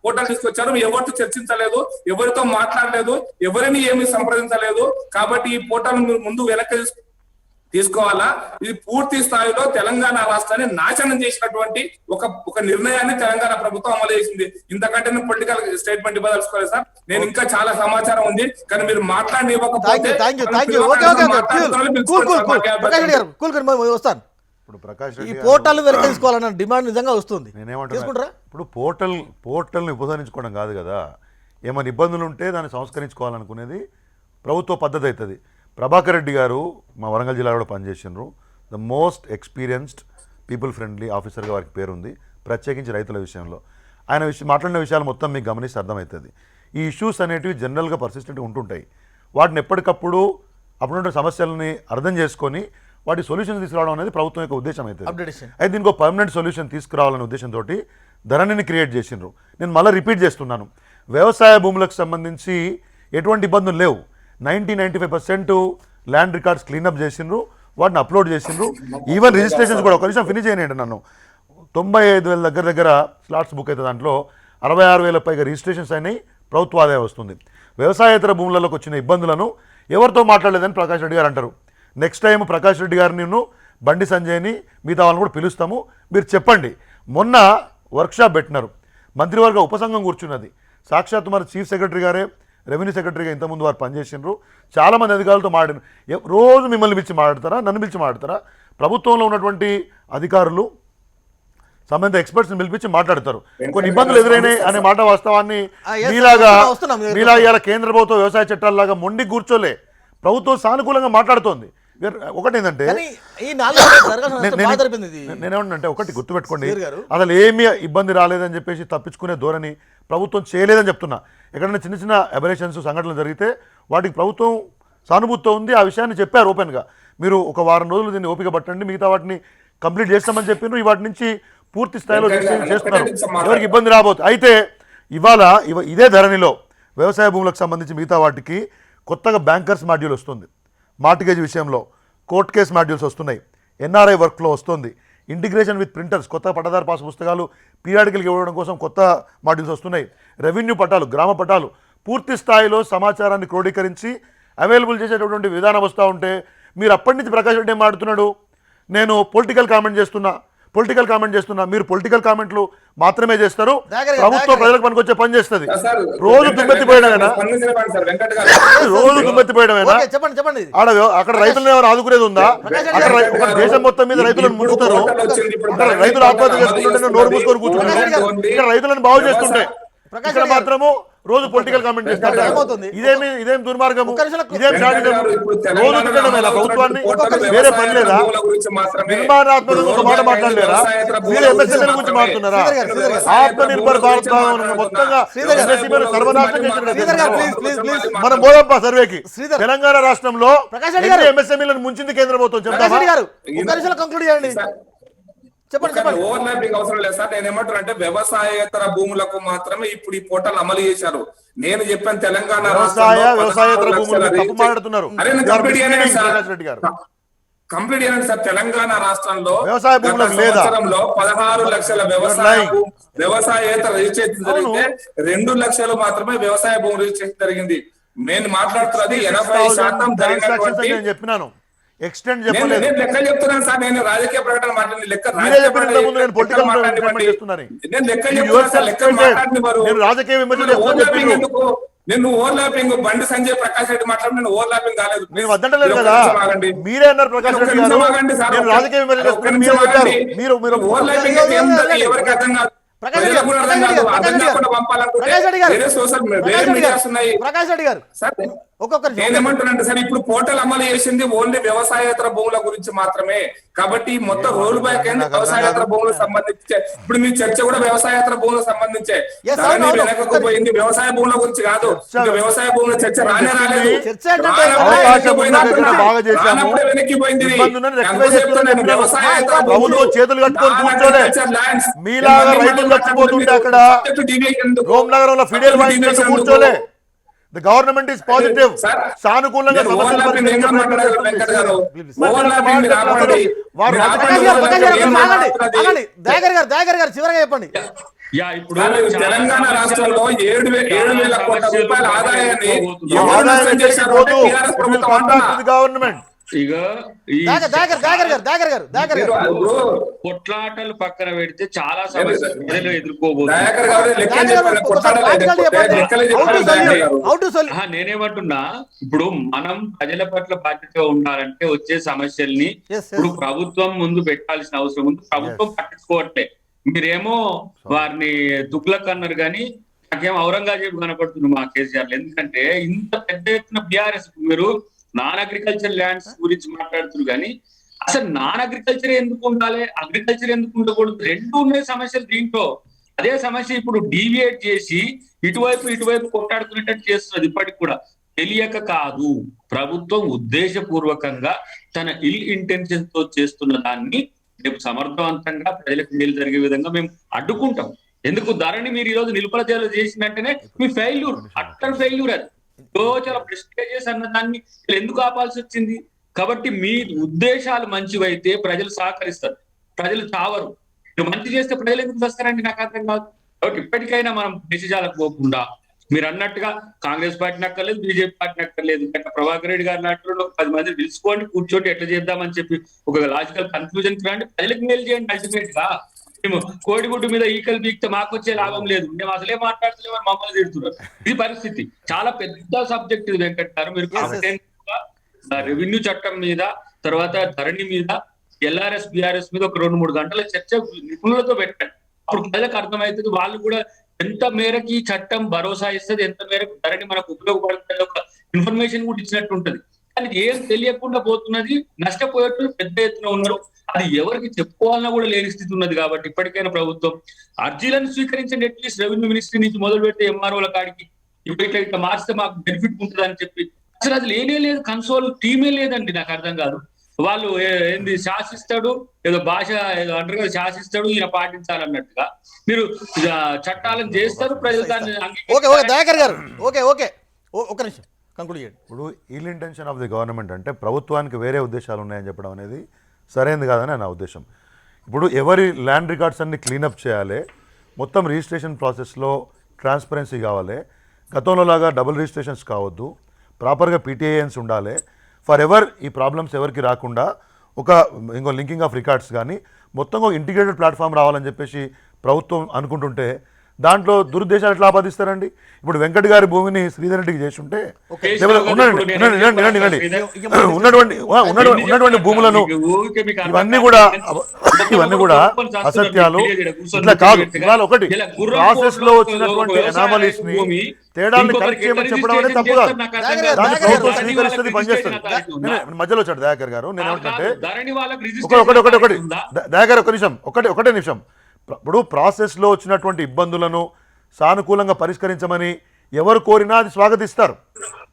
Speaker 4: పోర్టల్ తీసుకొచ్చారు. ఎవరితో చర్చించలేదు, ఎవరితో మాట్లాడలేదు, ఎవరిని ఏమి సంప్రదించలేదు. కాబట్టి ఈ పోర్టల్ ముందు వెనక్కి తీసుకోవాలా. ఇది పూర్తి స్థాయిలో తెలంగాణ రాష్ట్రాన్ని నాశనం చేసినటువంటి ఒక నిర్ణయాన్ని తెలంగాణ ప్రభుత్వం అమలు చేసింది. ఇంతకంటే పొలిటికల్ స్టేట్మెంట్ ఇవ్వదలుచుకోలేదు సార్. నేను ఇంకా చాలా సమాచారం ఉంది, కానీ మీరు మాట్లాడనివ్వకపోతే
Speaker 1: ఈ పోర్టల్ వెనక తీసుకోవాలన్న డిమాండ్ నిజంగా వస్తుంది.
Speaker 5: నేనేమంటున్నా, ఇప్పుడు పోర్టల్ని ఉపసరించుకోవడం కాదు కదా, ఏమైనా ఇబ్బందులు ఉంటే దాన్ని సంస్కరించుకోవాలనుకునేది ప్రభుత్వ పద్ధతి అవుతుంది. ప్రభాకర్ రెడ్డి గారు మా వరంగల్ జిల్లాలో కూడా పనిచేసినారు. The most experienced people friendly ఆఫీసర్గా వారికి పేరుంది, ప్రత్యేకించి రైతుల విషయంలో. ఆయన మాట్లాడిన విషయాలు మొత్తం మీకు గమనిస్తే అర్థమవుతుంది. ఈ ఇష్యూస్ అనేటివి జనరల్గా పర్సిస్టెంట్గా ఉంటుంటాయి. వాటిని ఎప్పటికప్పుడు అప్పుడున్న సమస్యలని అర్థం చేసుకొని వాటి సొల్యూషన్ తీసుకురావడం అనేది ప్రభుత్వం యొక్క ఉద్దేశం అవుతుంది. అయితే దీనికి ఒక పర్మనెంట్ సొల్యూషన్ తీసుకురావాలనే ఉద్దేశంతో ధరణిని క్రియేట్ చేసిండ్రు. నేను మళ్ళీ రిపీట్ చేస్తున్నాను, వ్యవసాయ భూములకు సంబంధించి ఎటువంటి ఇబ్బందులు లేవు. 90-95% ల్యాండ్ రికార్డ్స్ క్లీనప్ చేసిండ్రు. వాటిని అప్లోడ్ చేసిండ్రు. ఈవెన్ రిజిస్ట్రేషన్స్ కూడా ఒక నిమిషం ఫినిష్ చేయనండి నన్ను. 95,000 దగ్గర స్లాట్స్ బుక్ అయితే దాంట్లో 66,000 పైగా రిజిస్ట్రేషన్స్ అయినాయి. ప్రభుత్వ ఆదాయం వస్తుంది. వ్యవసాయేతర భూములలోకి వచ్చిన ఇబ్బందులను ఎవరితో మాట్లాడలేదని ప్రకాష్ రెడ్డి గారు అంటారు. నెక్స్ట్ టైం ప్రకాష్ రెడ్డి గారిని బండి సంజయ్ని మిగతా వాళ్ళని కూడా పిలుస్తాము, మీరు చెప్పండి. మొన్న వర్క్షాప్ పెట్టినారు, మంత్రివర్గ ఉపసంఘం కూర్చున్నది. సాక్షాత్ మరి చీఫ్ సెక్రటరీ గారే రెవెన్యూ సెక్రటరీగా ఇంతకుముందు వారు పనిచేసినారు. చాలామంది అధికారులతో మాట్లాడిన రోజు మిమ్మల్ని పిలిచి మాట్లాడతారా, నన్ను పిలిచి మాట్లాడతారా? ప్రభుత్వంలో ఉన్నటువంటి అధికారులు సంబంధిత ఎక్స్పర్ట్స్ని పిలిపించి మాట్లాడతారు. కొన్ని ఇబ్బందులు ఎదురైనాయి అనే మాట వాస్తవాన్ని మీలాగా ఇలా కేంద్ర ప్రభుత్వ వ్యవసాయ చట్టాలలాగా మొండి కూర్చోలే. ప్రభుత్వం సానుకూలంగా మాట్లాడుతోంది. ఒకటి ఏంటంటే నేనేమంటే ఒకటి గుర్తుపెట్టుకోండి, అసలు ఏమీ ఇబ్బంది రాలేదని చెప్పేసి తప్పించుకునే ధోరణి ప్రభుత్వం చేయలేదని చెప్తున్నా. ఎక్కడైనా చిన్న చిన్న అబరేషన్స్ సంఘటనలు జరిగితే వాటికి ప్రభుత్వం సానుభూతితో ఉంది. ఆ విషయాన్ని చెప్పారు ఓపెన్గా. మీరు ఒక వారం రోజులు దీన్ని ఓపిక పట్టండి, మిగతా వాటిని కంప్లీట్ చేస్తామని చెప్పినారు. వాటి నుంచి పూర్తి స్థాయిలో చేస్తున్నారు, ఎవరికి ఇబ్బంది రాబోతుంది. అయితే ఇదే ధరణిలో వ్యవసాయ భూములకు సంబంధించి మిగతా వాటికి కొత్తగా బ్యాంకర్స్ మాడ్యూల్ వస్తుంది. మార్టిగేజ్ విషయంలో కోర్ట్ కేస్ మాడ్యూల్స్ వస్తున్నాయి. ఎన్ఆర్ఐ వర్క్లో వస్తుంది. ఇంటిగ్రేషన్ విత్ ప్రింటర్స్, కొత్త పట్టదారు పాస్ పుస్తకాలు పీరియాడికల్గా ఇవ్వడం కోసం కొత్త మాడ్యూల్స్ వస్తున్నాయి. రెవెన్యూ పట్టాలు, గ్రామ పట్టాలు పూర్తి స్థాయిలో సమాచారాన్ని క్రోడీకరించి అవైలబుల్ చేసేటటువంటి విధానం వస్తూ ఉంటే మీరు అప్పటి నుంచి ప్రకాష్ రెడ్డి ఏం మాట్లాడుతున్నాడు, నేను పొలిటికల్ కామెంట్ చేస్తున్నా. మీరు పొలిటికల్ కామెంట్లు మాత్రమే చేస్తారు. ప్రభుత్వం ప్రజలకు పనికొచ్చే పని చేస్తుంది. రోజు దుమ్మెత్తిపోయడమేనా? అక్కడ రైతులను ఎవరు ఆదుకునేది ఉందా? అక్కడ ఒక దేశం మొత్తం మీద రైతులను ముంచుతారు. అక్కడ రైతులు ఆత్మహత్య చేసుకుంటుంటే నోరు మూసుకొని కూర్చుంటారు. ఇక్కడ రైతులను బాగు చేస్తుంటే ఇక్కడ మాత్రము రోజు పొలిటికల్ కామెంట్ చేస్తారు. ఇదేం దుర్మార్గము, ఇదేం సాధించము. రోజు తిట్టడమేలా ప్రభుత్వాన్ని? వేరే పని లేదా? నిర్మాణాత్మకంగా ఒక మాట మాట్లాడలేరా? మీరు ఎంఎస్ఎంఎల గురించి మాట్లాడుతున్నారా? ఆత్మ నిర్భర్ భారత్ మొత్తంగా సర్వనాశనం చేసిన మనం పోదాంపా సర్వేకి. తెలంగాణ రాష్ట్రంలో ఎంఎస్ఎంఈలను ముంచింది కేంద్ర ప్రభుత్వం. చెప్తామా?
Speaker 4: ఓవర్లాపింగ్ అవసరం లేదు సార్. నేను ఏమంటాను అంటే వ్యవసాయేతర భూములకు మాత్రమే ఇప్పుడు ఈ పోర్టల్ అమలు చేశారు. నేను చెప్పాను తెలంగాణ కంప్లీట్ చేయండి సార్. తెలంగాణ రాష్ట్రంలో సంవత్సరంలో 16 లక్షల వ్యవసాయేతర రిజిస్ట్రేషన్ జరిగితే 2 లక్షలు మాత్రమే వ్యవసాయ భూములు రిజిస్ట్రేషన్ జరిగింది. నేను మాట్లాడుతున్నది 80% జరిగినటువంటి
Speaker 5: చెప్పినాను. ఎక్స్టెండ్ చెప్పలేదు.
Speaker 4: నేను లెక్క చెప్తున్నాను సార్. నేను రాజకీయ ప్రకటన మాట్లాడి లెక్క నేను ఓవర్లాపింగ్ బండి సంజయ్ ప్రకాష్ రెడ్డి మాట్లాడి నేను ఓవర్లాపింగ్ కాలేదు.
Speaker 5: నేను వద్దంటలేదు కదా, మీరే అన్నారు ప్రకాష్ రెడ్డి గారు రాజకీయ
Speaker 4: ఎవరికి అర్థం కాదు. నేనేమంటున్నాను సార్, ఇప్పుడు పోర్టల్ అమలు చేసింది ఓన్లీ వ్యవసాయేతర భూముల గురించి మాత్రమే. కాబట్టి మొత్తం రోల్ బ్యాక్ అయింది వ్యవసాయేతర భూములకు సంబంధించే. ఇప్పుడు మీ చర్చ కూడా వ్యవసాయేతర భూములకు సంబంధించే. వెనకకు పోయింది వ్యవసాయ భూముల గురించి కాదు. వ్యవసాయ భూముల చర్చ రానే రాలేదు. వెనక్కి పోయింది.
Speaker 5: చేతులు కట్టుకొని కూర్చోలే. మీలాగా రైతులు చచ్చిపోతుంటే అక్కడ రోమ్ నగరంలో fiddle వాయించినట్టు కూర్చోలే. The government is positive. సానుకూలంగా
Speaker 1: చివరిగా చెప్పండి.
Speaker 4: తెలంగాణ రాష్ట్రంలో 7,000 కోట్ల రూపాయల ఆదాయాన్ని
Speaker 5: గవర్నమెంట్
Speaker 3: కొట్లాటలు పక్కన పెడితే చాలా సమస్యలు ప్రజలు ఎదుర్కోబోతున్నారు. నేనేమంటున్నా, ఇప్పుడు మనం ప్రజల పట్ల బాధ్యతగా ఉండాలంటే వచ్చే సమస్యల్ని ఇప్పుడు ప్రభుత్వం ముందు పెట్టాల్సిన అవసరం ఉంది. ప్రభుత్వం పట్టించుకోవట్లే. మీరేమో వారిని తుగ్లక్ అన్నారు కానీ నాకేమో ఔరంగజేబు కనపడుతుంది మా కేసీఆర్. ఎందుకంటే ఇంత పెద్ద ఎత్తున బీఆర్ఎస్ మీరు నాన్ అగ్రికల్చర్ ల్యాండ్స్ గురించి మాట్లాడుతున్నారు కానీ అసలు నాన్ అగ్రికల్చర్ ఎందుకు ఉండాలి, అగ్రికల్చర్ ఎందుకు ఉండకూడదు? రెండు ఉన్నాయి సమస్యలు దీంట్లో. అదే సమస్య ఇప్పుడు డీవియేట్ చేసి ఇటువైపు కొట్టాడుకునేటట్టు చేస్తున్నది. ఇప్పటికి కూడా తెలియక కాదు, ప్రభుత్వం ఉద్దేశపూర్వకంగా తన ఇల్ ఇంటెన్షన్ తో చేస్తున్న దాన్ని రేపు సమర్థవంతంగా ప్రజలకు మేలు జరిగే విధంగా మేము అడ్డుకుంటాం. ఎందుకు ధరని మీరు ఈ రోజు నిలుపల చేసినట్టేనే మీ ఫెయిల్యూర్, అట్టర్ ఫెయిల్యూర్. అది చాలా ప్రెస్టేజియస్ అన్న దాన్ని ఎందుకు ఆపాల్సి వచ్చింది? కాబట్టి మీ ఉద్దేశాలు మంచివైతే ప్రజలు సహకరిస్తారు, ప్రజలు చావరు. మీరు మంచి చేస్తే ప్రజలు ఎందుకు వస్తారండి, నాకు అర్థం కాదు. కాబట్టి ఇప్పటికైనా మనం నిజాలకు పోకుండా మీరు అన్నట్టుగా కాంగ్రెస్ పార్టీని అక్కర్లేదు, బీజేపీ పార్టీని అక్కర్లేదు, ఇంకా ప్రభాకర్ రెడ్డి గారి నాట్లో 10 మంది పిలుచుకోండి, కూర్చోటి ఎట్లా చేద్దామని చెప్పి ఒక లాజికల్ కన్క్లూజన్ రండి, ప్రజలకు మేలు చేయండి. అల్టిమేట్ గా మేము కోడిగుడ్డు మీద ఈకలు బీక్తే మాకు వచ్చే లాభం లేదు, మేము అసలే మాట్లాడలేమని మమ్మల్ని తిడుతున్నారు. ఇది పరిస్థితి. చాలా పెద్ద సబ్జెక్ట్ ఇది వెంకట్ గారు. మీరు రెవెన్యూ చట్టం మీద, తర్వాత ధరణి మీద, ఎల్ఆర్ఎస్ బిఆర్ఎస్ మీద ఒక 2-3 గంటల చర్చ నిపుణులతో పెట్టండి. అప్పుడు ప్రజలకు అర్థమవుతుంది వాళ్ళు కూడా ఎంత మేరకు ఈ చట్టం భరోసా ఇస్తుంది, ఎంత మేరకు ధరణి మనకు ఉపయోగపడుతుంది, ఒక ఇన్ఫర్మేషన్ కూడా ఇచ్చినట్టు ఉంటది. కానీ ఏం తెలియకుండా పోతున్నది, నష్టపోయేట్టు పెద్ద ఎత్తున ఉన్నారు. అది ఎవరికి చెప్పుకోవాలన్నా కూడా లేని స్థితి ఉన్నది. కాబట్టి ఇప్పటికైనా ప్రభుత్వం అర్జీలను స్వీకరించండి. అట్లీస్ట్ రెవెన్యూ మినిస్ట్రీ నుంచి మొదలు పెడితే ఎంఆర్ఓల కాడికి ఇట్లా మార్చితే మాకు బెనిఫిట్ ఉంటుంది అని చెప్పి అసలు అది లేనే లేదు. కన్సోల్ టీమే లేదండి. నాకు అర్థం కాదు. వాళ్ళు ఏంది శాసిస్తాడు, ఏదో భాష ఏదో అంటారు కదా, శాసిస్తాడు, ఈయన పాటించాలన్నట్టుగా మీరు చట్టాలను చేస్తారు, ప్రజలు దాన్ని
Speaker 1: దయాకర్ గారు ఒక నిమిషం కంక్లూడ్ చేయండి.
Speaker 5: ఇప్పుడు ఇల్ ఇంటెన్షన్ ఆఫ్ ది గవర్నమెంట్ అంటే ప్రభుత్వానికి వేరే ఉద్దేశాలు ఉన్నాయని చెప్పడం అనేది సరైనది కాదని నా ఉద్దేశం. ఇప్పుడు ఎవరి ల్యాండ్ రికార్డ్స్ అన్ని క్లీనప్ చేయాలి, మొత్తం రిజిస్ట్రేషన్ ప్రాసెస్లో ట్రాన్స్పరెన్సీ కావాలి, గతంలో లాగా డబుల్ రిజిస్ట్రేషన్స్ కావద్దు, ప్రాపర్గా పీటీఐఎన్స్ ఉండాలి, ఫర్ ఎవర్ ఈ ప్రాబ్లమ్స్ ఎవరికి రాకుండా ఇంకో లింకింగ్ ఆఫ్ రికార్డ్స్ కానీ మొత్తం ఒక ఇంటిగ్రేటెడ్ ప్లాట్ఫామ్ రావాలని చెప్పేసి ప్రభుత్వం అనుకుంటుంటే దాంట్లో దురుద్దేశాలు ఎట్లా ఆపాదిస్తారండి? ఇప్పుడు వెంకట్ గారి భూమిని శ్రీధర్ రెడ్డికి చేసి ఉంటే ఉన్నటువంటి భూములను ఇవన్నీ కూడా అసత్యాలు ఇట్లా కాదు. ఇవాళ ఒకటి ప్రాసెస్ లో వచ్చినటువంటి అనామలీస్ ని తేడాన్ని కరెక్ట్ చేయమని చెప్పడం అనేది తప్పు కాదు. దాన్ని ప్రభుత్వం స్వీకరిస్తుంది, పనిచేస్తుంది. మధ్యలో వచ్చాడు దయాకర్ గారు. నేను ఏమంటే ఒకటి దయాకర్ ఒకటే నిమిషం. ఇప్పుడు ప్రాసెస్లో వచ్చినటువంటి ఇబ్బందులను సానుకూలంగా పరిష్కరించమని ఎవరు కోరినా అది స్వాగతిస్తారు.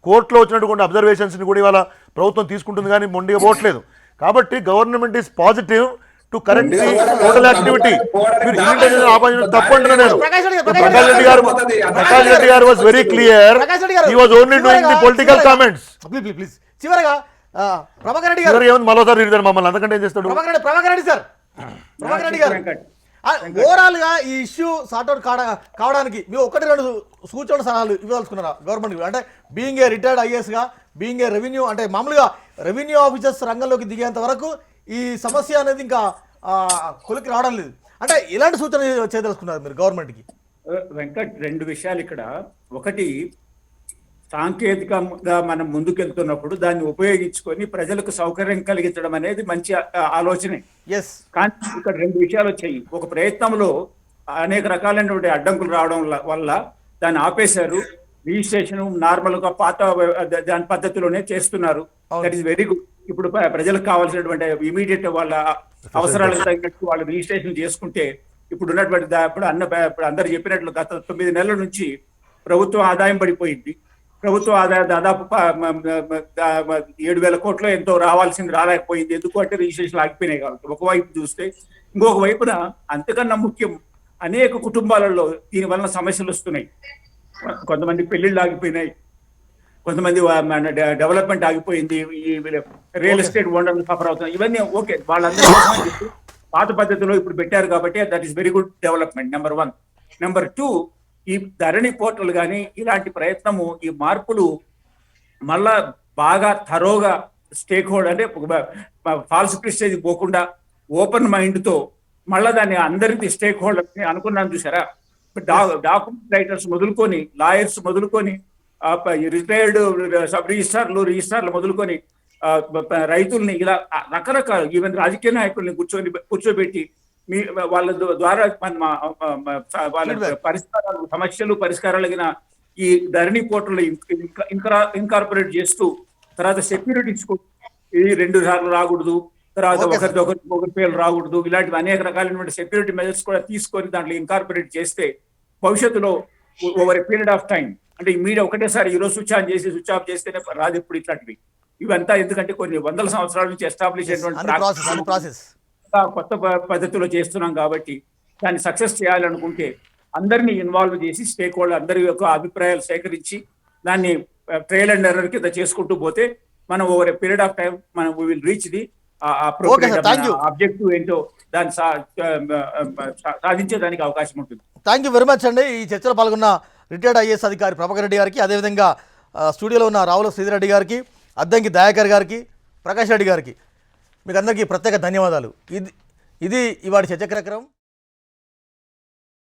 Speaker 5: కోర్టులో వచ్చినటువంటి అబ్జర్వేషన్స్ని కూడా ఇవాళ ప్రభుత్వం తీసుకుంటుంది, కానీ మొండిగా పోవట్లేదు. కాబట్టి government is positive to correct total activity. తప్పు అంటున్నా నేను. ప్రకాష్ రెడ్డి గారు was very clear. He was only doing the political comments.
Speaker 1: Please చివరగా ప్రభాకర్ రెడ్డి గారు
Speaker 5: ఏమన్నా మరోసారి ఇరుతారు మమ్మల్ని, అంతకంటే ఏం చేస్తాడు?
Speaker 1: ప్రభాకర్ రెడ్డి గారు ఓవరాల్ గా ఈ ఇష్యూ సార్ట్అవుట్ కావడానికి మీరు 1-2 సూచన సలహాలు ఇవ్వాల్సుకున్నారా గవర్నమెంట్? అంటే బీయింగ్ ఏ రిటైర్డ్ ఐఏఎస్ గా, బీయింగ్ ఏ రెవెన్యూ, అంటే మామూలుగా రెవెన్యూ ఆఫీసర్స్ రంగంలోకి దిగేంత వరకు ఈ సమస్య అనేది ఇంకా కొలికి రావడం లేదు. అంటే ఇలాంటి సూచన చేయదలుచుకున్నారు మీరు గవర్నమెంట్కి?
Speaker 2: వెంకట్, 2 విషయాలు ఇక్కడ. ఒకటి, సాంకేతికంగా మనం ముందుకెళ్తున్నప్పుడు దాన్ని ఉపయోగించుకొని ప్రజలకు సౌకర్యం కలిగించడం అనేది మంచి ఆలోచనే. కానీ ఇక్కడ 2 విషయాలు వచ్చాయి. ఒక ప్రయత్నంలో అనేక రకాలైనటువంటి అడ్డంకులు రావడం వల్ల దాన్ని ఆపేశారు. రిజిస్ట్రేషన్ నార్మల్ గా పాత దాని పద్ధతిలోనే చేస్తున్నారు. That is very good. ఇప్పుడు ప్రజలకు కావాల్సినటువంటి ఇమీడియట్ వాళ్ళ అవసరాలకు తగినట్టు వాళ్ళు రిజిస్ట్రేషన్ చేసుకుంటే ఇప్పుడు ఉన్నటువంటి ఇప్పుడు అందరు చెప్పినట్లు గత 9 నెలల నుంచి ప్రభుత్వం ఆదాయం పడిపోయింది. ప్రభుత్వ ఆదాయం దాదాపు 7,000 కోట్లు ఎంతో రావాల్సింది రాలేకపోయింది. ఎందుకంటే రిజిస్ట్రేషన్ ఆగిపోయినాయి కాబట్టి. ఒకవైపు చూస్తే, ఇంకొక వైపున అంతకన్నా ముఖ్యం, అనేక కుటుంబాలలో దీనివల్ల సమస్యలు వస్తున్నాయి. కొంతమంది పెళ్లిళ్ళు ఆగిపోయినాయి, కొంతమంది డెవలప్మెంట్ ఆగిపోయింది, ఈ రియల్ ఎస్టేట్ ఓనర్లు సఫర్ అవుతున్నాయి. ఇవన్నీ ఓకే, వాళ్ళందరూ పాత పద్ధతిలో ఇప్పుడు పెట్టారు కాబట్టి that is very good development. Number 1. Number 2, ఈ ధరణి పోర్టల్ కానీ ఇలాంటి ప్రయత్నము, ఈ మార్పులు మళ్ళా బాగా థరోగా స్టేక్ హోల్డర్, అంటే ఫాల్స్ ప్రిస్టేజ్ పోకుండా ఓపెన్ మైండ్తో మళ్ళా దాన్ని అందరికీ స్టేక్ హోల్డర్ అనుకున్నాను చూసారా. డాక్యుమెంట్ రైటర్స్ మొదలుకొని, లాయర్స్ మొదలుకొని, రిటైర్డ్ సబ్ రిజిస్ట్రార్లు మొదలుకొని, రైతుల్ని, ఇలా రకరకాల ఈవెన్ రాజకీయ నాయకుల్ని కూర్చోబెట్టి వాళ్ళ ద్వారా వాళ్ళ సమస్యలు పరిష్కారాలగిన ఈ ధరణి పోర్టల్ ఇన్కార్పొరేట్ చేస్తూ, తర్వాత సెక్యూరిటీస్ ఇది 2 సార్లు రాకూడదు, తర్వాత ఒకరి పేర్లు రాకూడదు, ఇలాంటివి అనేక రకాలైనటువంటి సెక్యూరిటీ మెజర్స్ కూడా తీసుకొని దాంట్లో ఇన్కార్పొరేట్ చేస్తే భవిష్యత్తులో over a period of time, అంటే ఈ మీడియా ఒకటేసారి ఈరోజు స్విచ్ ఆఫ్ చేస్తేనే రాదు ఎప్పుడు ఇట్లాంటివి. ఇవంతా ఎందుకంటే కొన్ని వందల సంవత్సరాల నుంచి ఎస్టాబ్లిష్ అయినటువంటి కొత్త పద్ధతిలో చేస్తున్నాం కాబట్టి దాన్ని సక్సెస్ చేయాలనుకుంటే అందరినీ ఇన్వాల్వ్ చేసి స్టేక్ హోల్డర్ అందరి యొక్క అభిప్రాయాలు సేకరించి దాన్ని ట్రయల్ అండ్ ఎర్రర్ కింద చేసుకుంటూ పోతే మనం over a period of time మనం will reach the
Speaker 1: Okay, sir. Thank you.
Speaker 2: Objective ఏంటో దాన్ని సాధించేదానికి అవకాశం ఉంటుంది.
Speaker 1: థ్యాంక్ యూ వెరీ మచ్ అండి. ఈ చర్చలో పాల్గొన్న రిటైర్డ్ ఐఏఎస్ అధికారి ప్రభాకర్ రెడ్డి గారికి, అదేవిధంగా స్టూడియోలో ఉన్న రావుల శ్రీధర్ రెడ్డి గారికి, అద్దంకి దయాకర్ గారికి, ప్రకాష్ రెడ్డి గారికి మీకు అందరికీ ప్రత్యేక ధన్యవాదాలు. ఇది ఇవాటి చర్చ కార్యక్రమం.